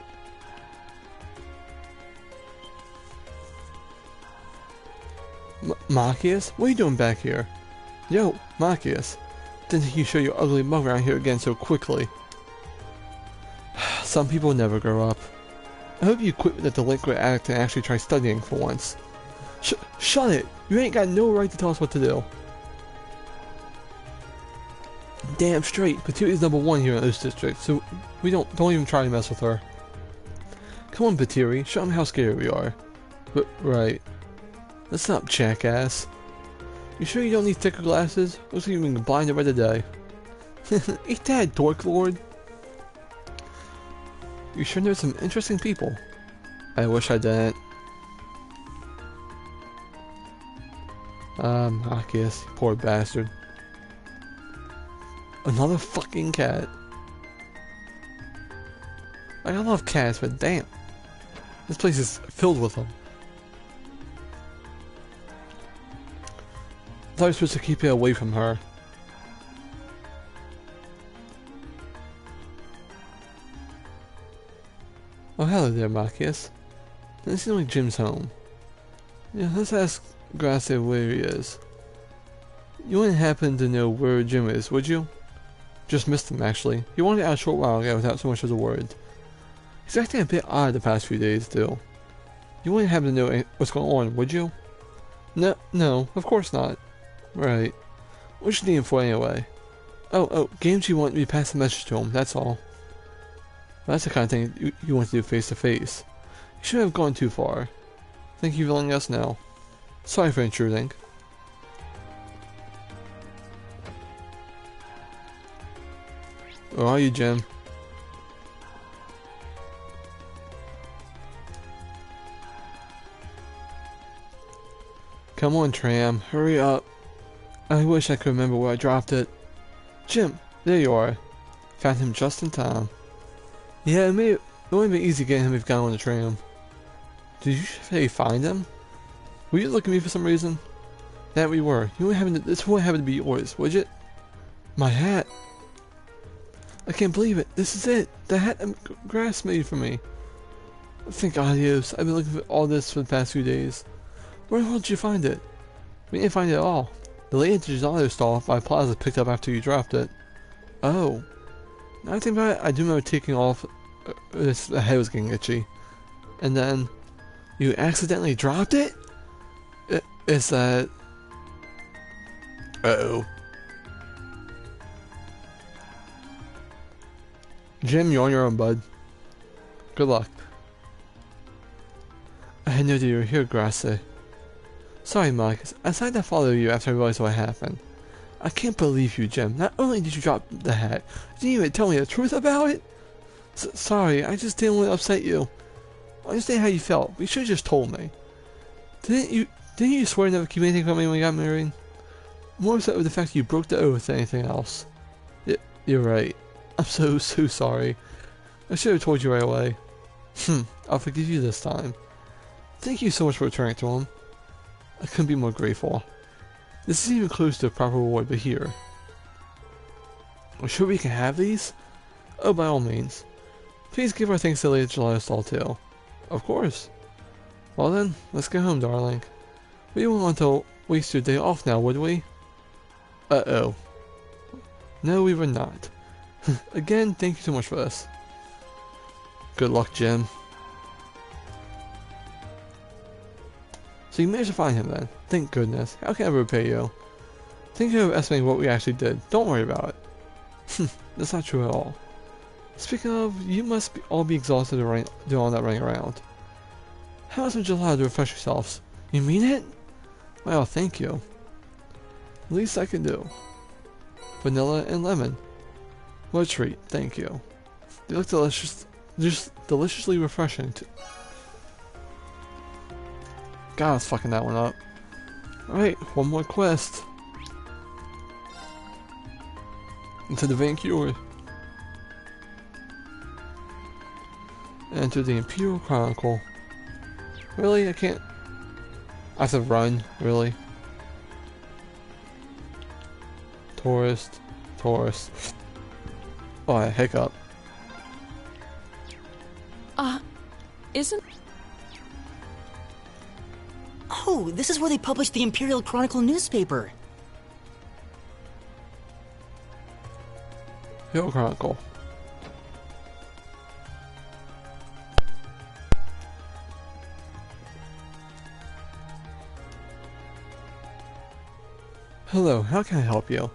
Speaker 1: Machias? What are you doing back here? Yo, Machias. Didn't think you'd show your ugly mug around here again so quickly. Some people never grow up. I hope you quit with that delinquent act and actually try studying for once. Shut it! You ain't got no right to tell us what to do. Damn straight, Batiri's #1 here in this district, so we don't even try to mess with her. Come on, Batiri, show them how scared we are. But right. Listen up, jackass. You sure you don't need thicker glasses? Looks like you've been blinded by the day. Ain't that dork lord? You sure there's some interesting people. I wish I didn't. Machias, poor bastard. Another fucking cat. Like, I love cats, but damn. This place is filled with them. I thought I was supposed to keep it away from her. Oh, hello there, Machias. Doesn't seem like Jim's home. Yeah, let's ask Gracia where he is. You wouldn't happen to know where Jim is, would you? Just missed him, actually. He wandered out a short while ago without so much as a word. He's acting a bit odd the past few days, too. You wouldn't happen to know what's going on, would you? No, of course not. Right. What you need him for anyway? Oh, Gamegee wanted me to pass the message to him, that's all. That's the kind of thing you want to do face to face. You shouldn't have gone too far. Thank you for letting us know. Sorry for intruding. Where are you, Jim? Come on, Tram, hurry up. I wish I could remember where I dropped it. Jim, there you are. Found him just in time. Yeah, it wouldn't have been easy getting him if he got on the tram. Did you say find him? Were you looking at me for some reason? That we were. This wouldn't happen to be yours, would it? My hat. I can't believe it. This is it. The hat Grass made for me. Thank God, yes. I've been looking for all this for the past few days. Where the hell did you find it? We didn't find it at all. The lady at the gelato stall by Plaza picked up after you dropped it. Oh. Now I think about it, I do remember taking off. The head was getting itchy. And then you accidentally dropped it? Is that... Uh-oh. Jim, you're on your own, bud. Good luck. I had no idea you were here, Gracie. Sorry, Marcus. I decided to follow you after I realized what happened. I can't believe you, Jim. Not only did you drop the hat, you didn't even tell me the truth about it. Sorry, I just didn't want to upset you. I understand how you felt, but you should have just told me. Didn't you swear never to keep anything from me when we got married? I'm more upset with the fact that you broke the oath than anything else. You're right. I'm so sorry. I should have told you right away. I'll forgive you this time. Thank you so much for returning to him. I couldn't be more grateful. This isn't even close to a proper reward, but here. Are you sure we can have these? Oh, by all means. Please give our thanks to Lady Gelato Stall too. Of course. Well then, let's get home, darling. We wouldn't want to waste your day off now, would we? Uh-oh. No, we would not. Again, thank you so much for this. Good luck, Jim. So you managed to find him then. Thank goodness. How can I repay you? Think of estimating what we actually did. Don't worry about it. That's not true at all. Speaking of, you must all be exhausted doing all that running around. Have some gelato to refresh yourselves. You mean it? Well, thank you. Least I can do. Vanilla and lemon. What a treat, thank you. They look delicious, just deliciously refreshing. God, I was fucking that one up. Alright, one more quest. Into the Vancouver. Enter the Imperial Chronicle. Really? I can't... I have to run? Really? Tourist. Tourist. Oh, I hiccup.
Speaker 2: Isn't...
Speaker 5: Oh, this is where they published the Imperial Chronicle newspaper.
Speaker 1: Imperial Chronicle. Hello, how can I help you?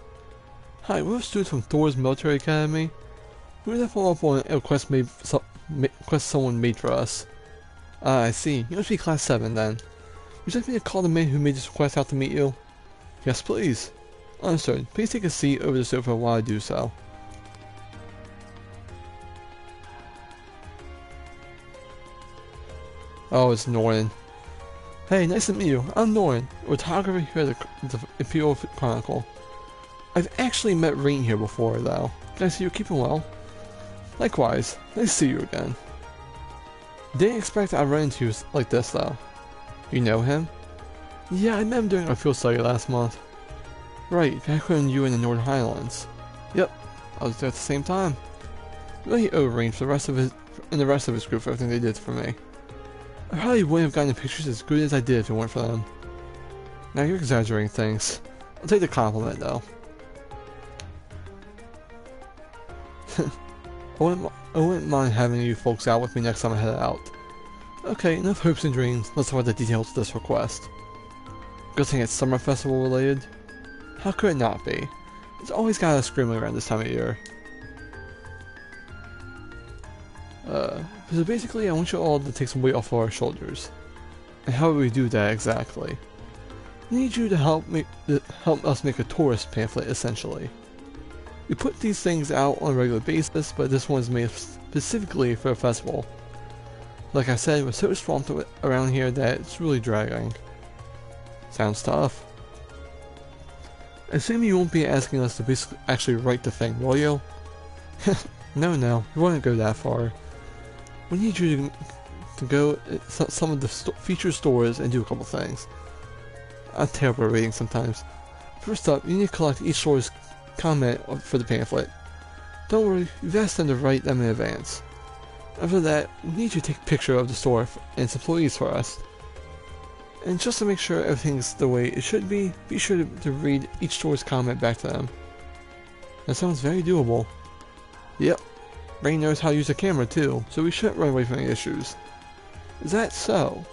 Speaker 1: Hi, we're students from Thor's Military Academy. We're going to follow up on a request someone made for us. I see. You must be Class 7 then. Would you like me to call the man who made this request out to meet you? Yes, please. Understood. Please take a seat over the sofa while I do so. Oh, it's Norton. Hey, nice to meet you. I'm Norton, photographer here at the Imperial Chronicle. I've actually met Rain here before, though. Can I see you're keeping well? Likewise. Nice to see you again. Didn't expect I'd run into you like this, though. You know him? Yeah, I met him during our field study last month. Right, back when you were in the Northern Highlands. Yep, I was there at the same time. Really owe Rain for the rest of his group for everything they did for me. I probably wouldn't have gotten the pictures as good as I did if it weren't for them. Now you're exaggerating things. I'll take the compliment though. I wouldn't mind having you folks out with me next time I head out. Okay, enough hopes and dreams. Let's talk about the details of this request. Good thing it's summer festival related. How could it not be? It's always got us screaming around this time of year. So basically I want you all to take some weight off of our shoulders. And how do we do that exactly? We need you to help us make a tourist pamphlet, essentially. We put these things out on a regular basis, but this one's made specifically for a festival. Like I said, we're so swamped around here that it's really dragging. Sounds tough. Assuming you won't be asking us to basically actually write the thing, will you? No, we won't go that far. We need you to go to some of the featured stores and do a couple things. I'm terrible at reading sometimes. First up, you need to collect each store's comment for the pamphlet. Don't worry, you've asked them to write them in advance. After that, we need you to take a picture of the store and its employees for us. And just to make sure everything's the way it should be sure to read each store's comment back to them. That sounds very doable. Yep. Rain knows how to use a camera too, so we shouldn't run away from any issues. Is that so?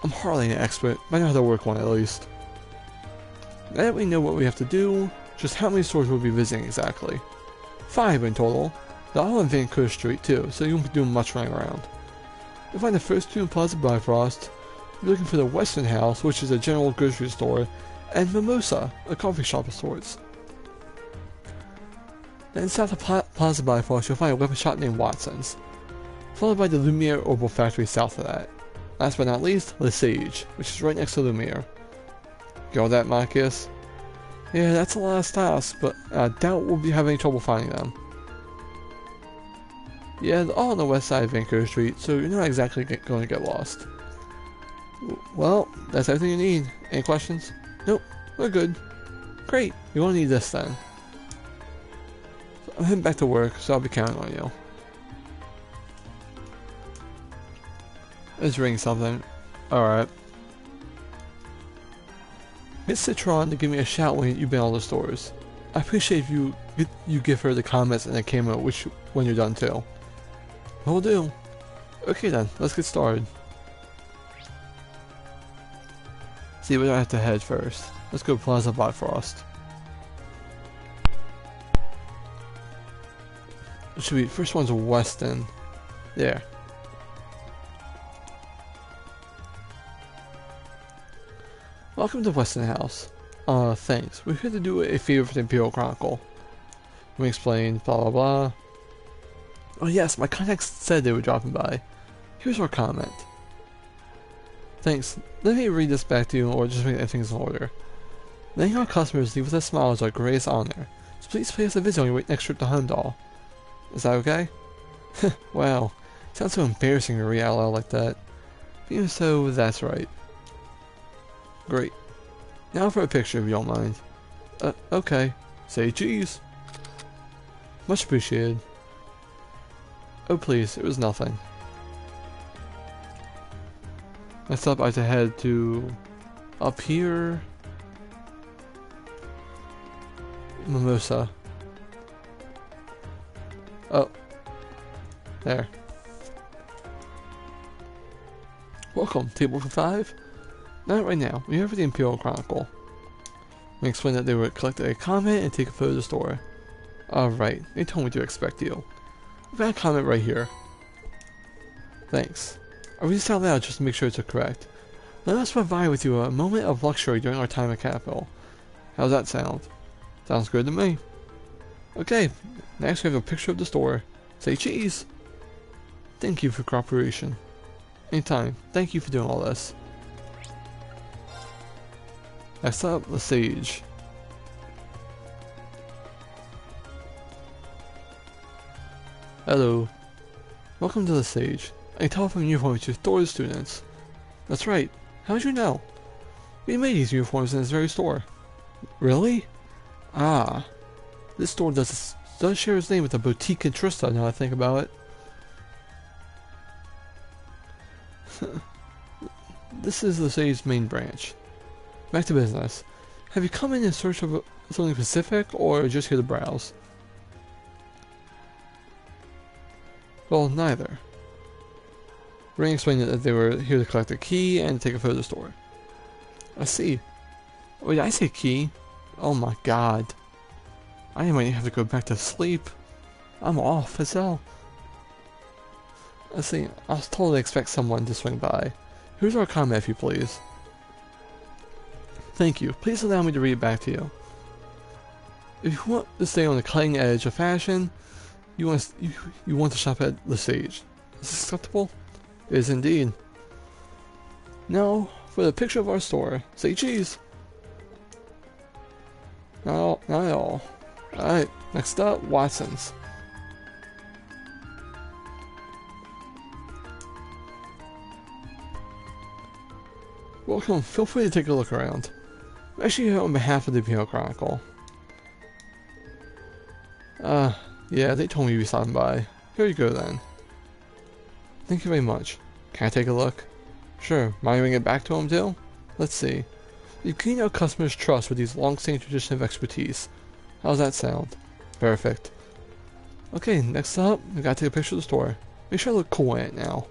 Speaker 1: I'm hardly an expert, but I know how to work one at least. Now that we know what we have to do, just how many stores we'll be visiting exactly. 5 in total. They're all on Vancouver Street too, so you won't be doing much running around. You'll find the first 2 in Plaza Bifrost. You're looking for the Western House, which is a general grocery store, and Mimosa, a coffee shop of sorts. Then south of Plaza Bifrost, you'll find a weapon shop named Watson's, followed by the Lumiere Orbital Factory south of that. Last but not least, Le Sage, which is right next to Lumiere. Get all that, Marcus? Yeah, that's a lot of stops, but I doubt we'll be having any trouble finding them. Yeah, they're all on the west side of Vancouver Street, so you're not exactly going to get lost. Well, that's everything you need. Any questions? Nope, we're good. Great, you won't need this then. So I'm heading back to work, so I'll be counting on you. It's ringing something. Alright. Get Citron to give me a shout when you've been all the stores. I appreciate if you give her the comments and the camera when you're done too. Will do. Okay then, let's get started. See, where do I have to head first? Let's go Plaza Bifrost. It should be, first one's Weston. There. Welcome to Weston House. Thanks. We're here to do a favor for the Imperial Chronicle. We explained, blah blah blah. Oh yes, my contacts said they were dropping by. Here's our comment. Thanks. Let me read this back to you, or just make everything's in order. Letting our customers leave with a smile is our greatest honor. So please pay us a visit on your next trip to Heimdall. Is that okay? Wow. Sounds so embarrassing to read out loud like that. Even so, that's right. Great. Now for a picture, if you don't mind. Okay. Say cheese. Much appreciated. Oh please, it was nothing. Next up, I have to head to... up here... Mimosa. Oh. There. Welcome, table for 5? Not right now, we're here for the Imperial Chronicle. We explained that they would collect a comment and take a photo of the store. Alright, they told me to expect you. I've got a comment right here. Thanks. I'll read this out loud just to make sure it's correct. Let us provide with you a moment of luxury during our time at Capital. How's that sound? Sounds good to me. Okay, next we have a picture of the store. Say cheese! Thank you for cooperation. Anytime. Thank you for doing all this. Next up, the Sage. Hello. Welcome to the Sage. I can tell from uniforms you store the students. That's right. How did you know? We made these uniforms in this very store. Really? Ah. This store does share its name with a boutique in Trista, now I think about it. This is the Sage's main branch. Back to business. Have you come in search of something specific, or just here to browse? Well, neither. Ring explained that they were here to collect a key and take a photo of the store. I see. Wait, did I say key? Oh my god. I might have to go back to sleep. I'm off as hell. Let's see, I was told to expect someone to swing by. Here's our comment, if you please. Thank you. Please allow me to read it back to you. If you want to stay on the cutting edge of fashion, you want to shop at the Sage. Is this acceptable? It is indeed. Now, for the picture of our store. Say cheese! Not at all. Alright, next up, Watson's. Welcome, feel free to take a look around. I'm actually here on behalf of the Imperial Chronicle. Yeah, they told me you'd be stopping by. Here you go then. Thank you very much. Can I take a look? Sure, mind bringing it back to him too? Let's see. You've gained our customers' trust with these long-standing tradition of expertise. How's that sound? Perfect. Okay, next up, we gotta take a picture of the store. Make sure I look cool in it now.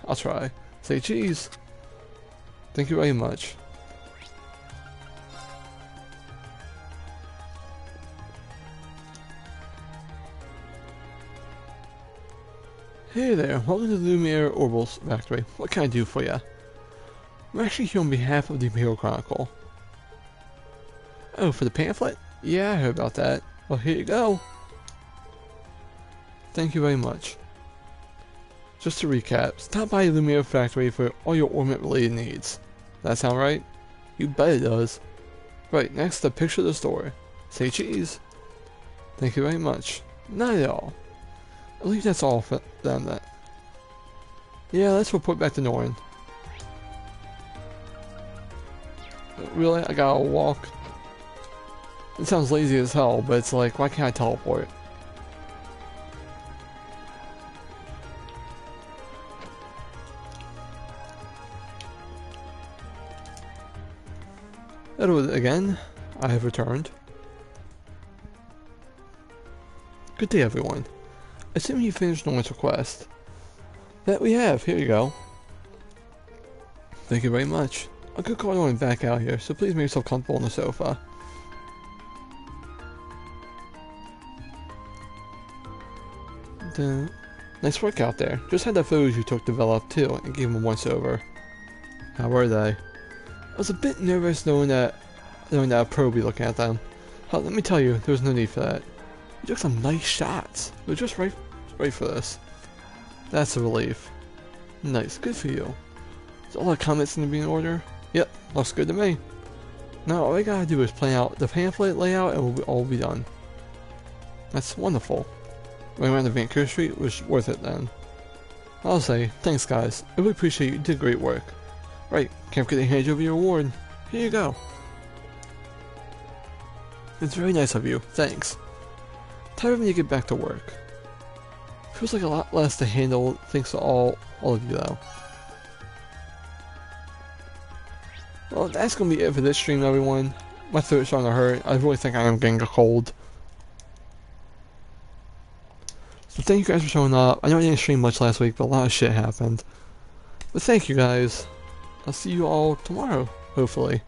Speaker 1: I'll try. Say cheese. Thank you very much. Hey there, welcome to the Lumiere Orbals Factory. What can I do for you? I'm actually here on behalf of the Imperial Chronicle. Oh, for the pamphlet? Yeah, I heard about that. Well, here you go. Thank you very much. Just to recap, stop by the Lumiere Factory for all your ornament related needs. That sound right? You bet it does. Right, next a picture of the store. Say cheese. Thank you very much. Not at all. I believe that's all for them then. Yeah, let's report back to Norrin. Really? I gotta walk? It sounds lazy as hell, but it's like, why can't I teleport? Hello again. I have returned. Good day, everyone. Assuming you finished Norman's request. That we have. Here you go. Thank you very much. a good call going back out here, so please make yourself comfortable on the sofa. Nice work out there. Just had the photos you took developed too, and gave them a once over. How were they? I was a bit nervous knowing that a pro would be looking at them. Hell, let me tell you, there was no need for that. You took some nice shots. It was just right for this. That's a relief. Nice, good for you. Is all the comments going to be in order? Yep, looks good to me. Now all I gotta do is plan out the pamphlet layout and we'll all be done. That's wonderful. Running around the Vancouver Street was worth it then. I'll say, thanks guys, I really appreciate you did great work. Right, can't forget to hand you over your award. Here you go. It's very nice of you, thanks. Time for me to get back to work. Feels like a lot less to handle thanks to all of you though. Well, that's gonna be it for this stream everyone. My throat's starting to hurt. I really think I am getting a cold. So thank you guys for showing up. I know I didn't stream much last week, but a lot of shit happened. But thank you guys. I'll see you all tomorrow, hopefully.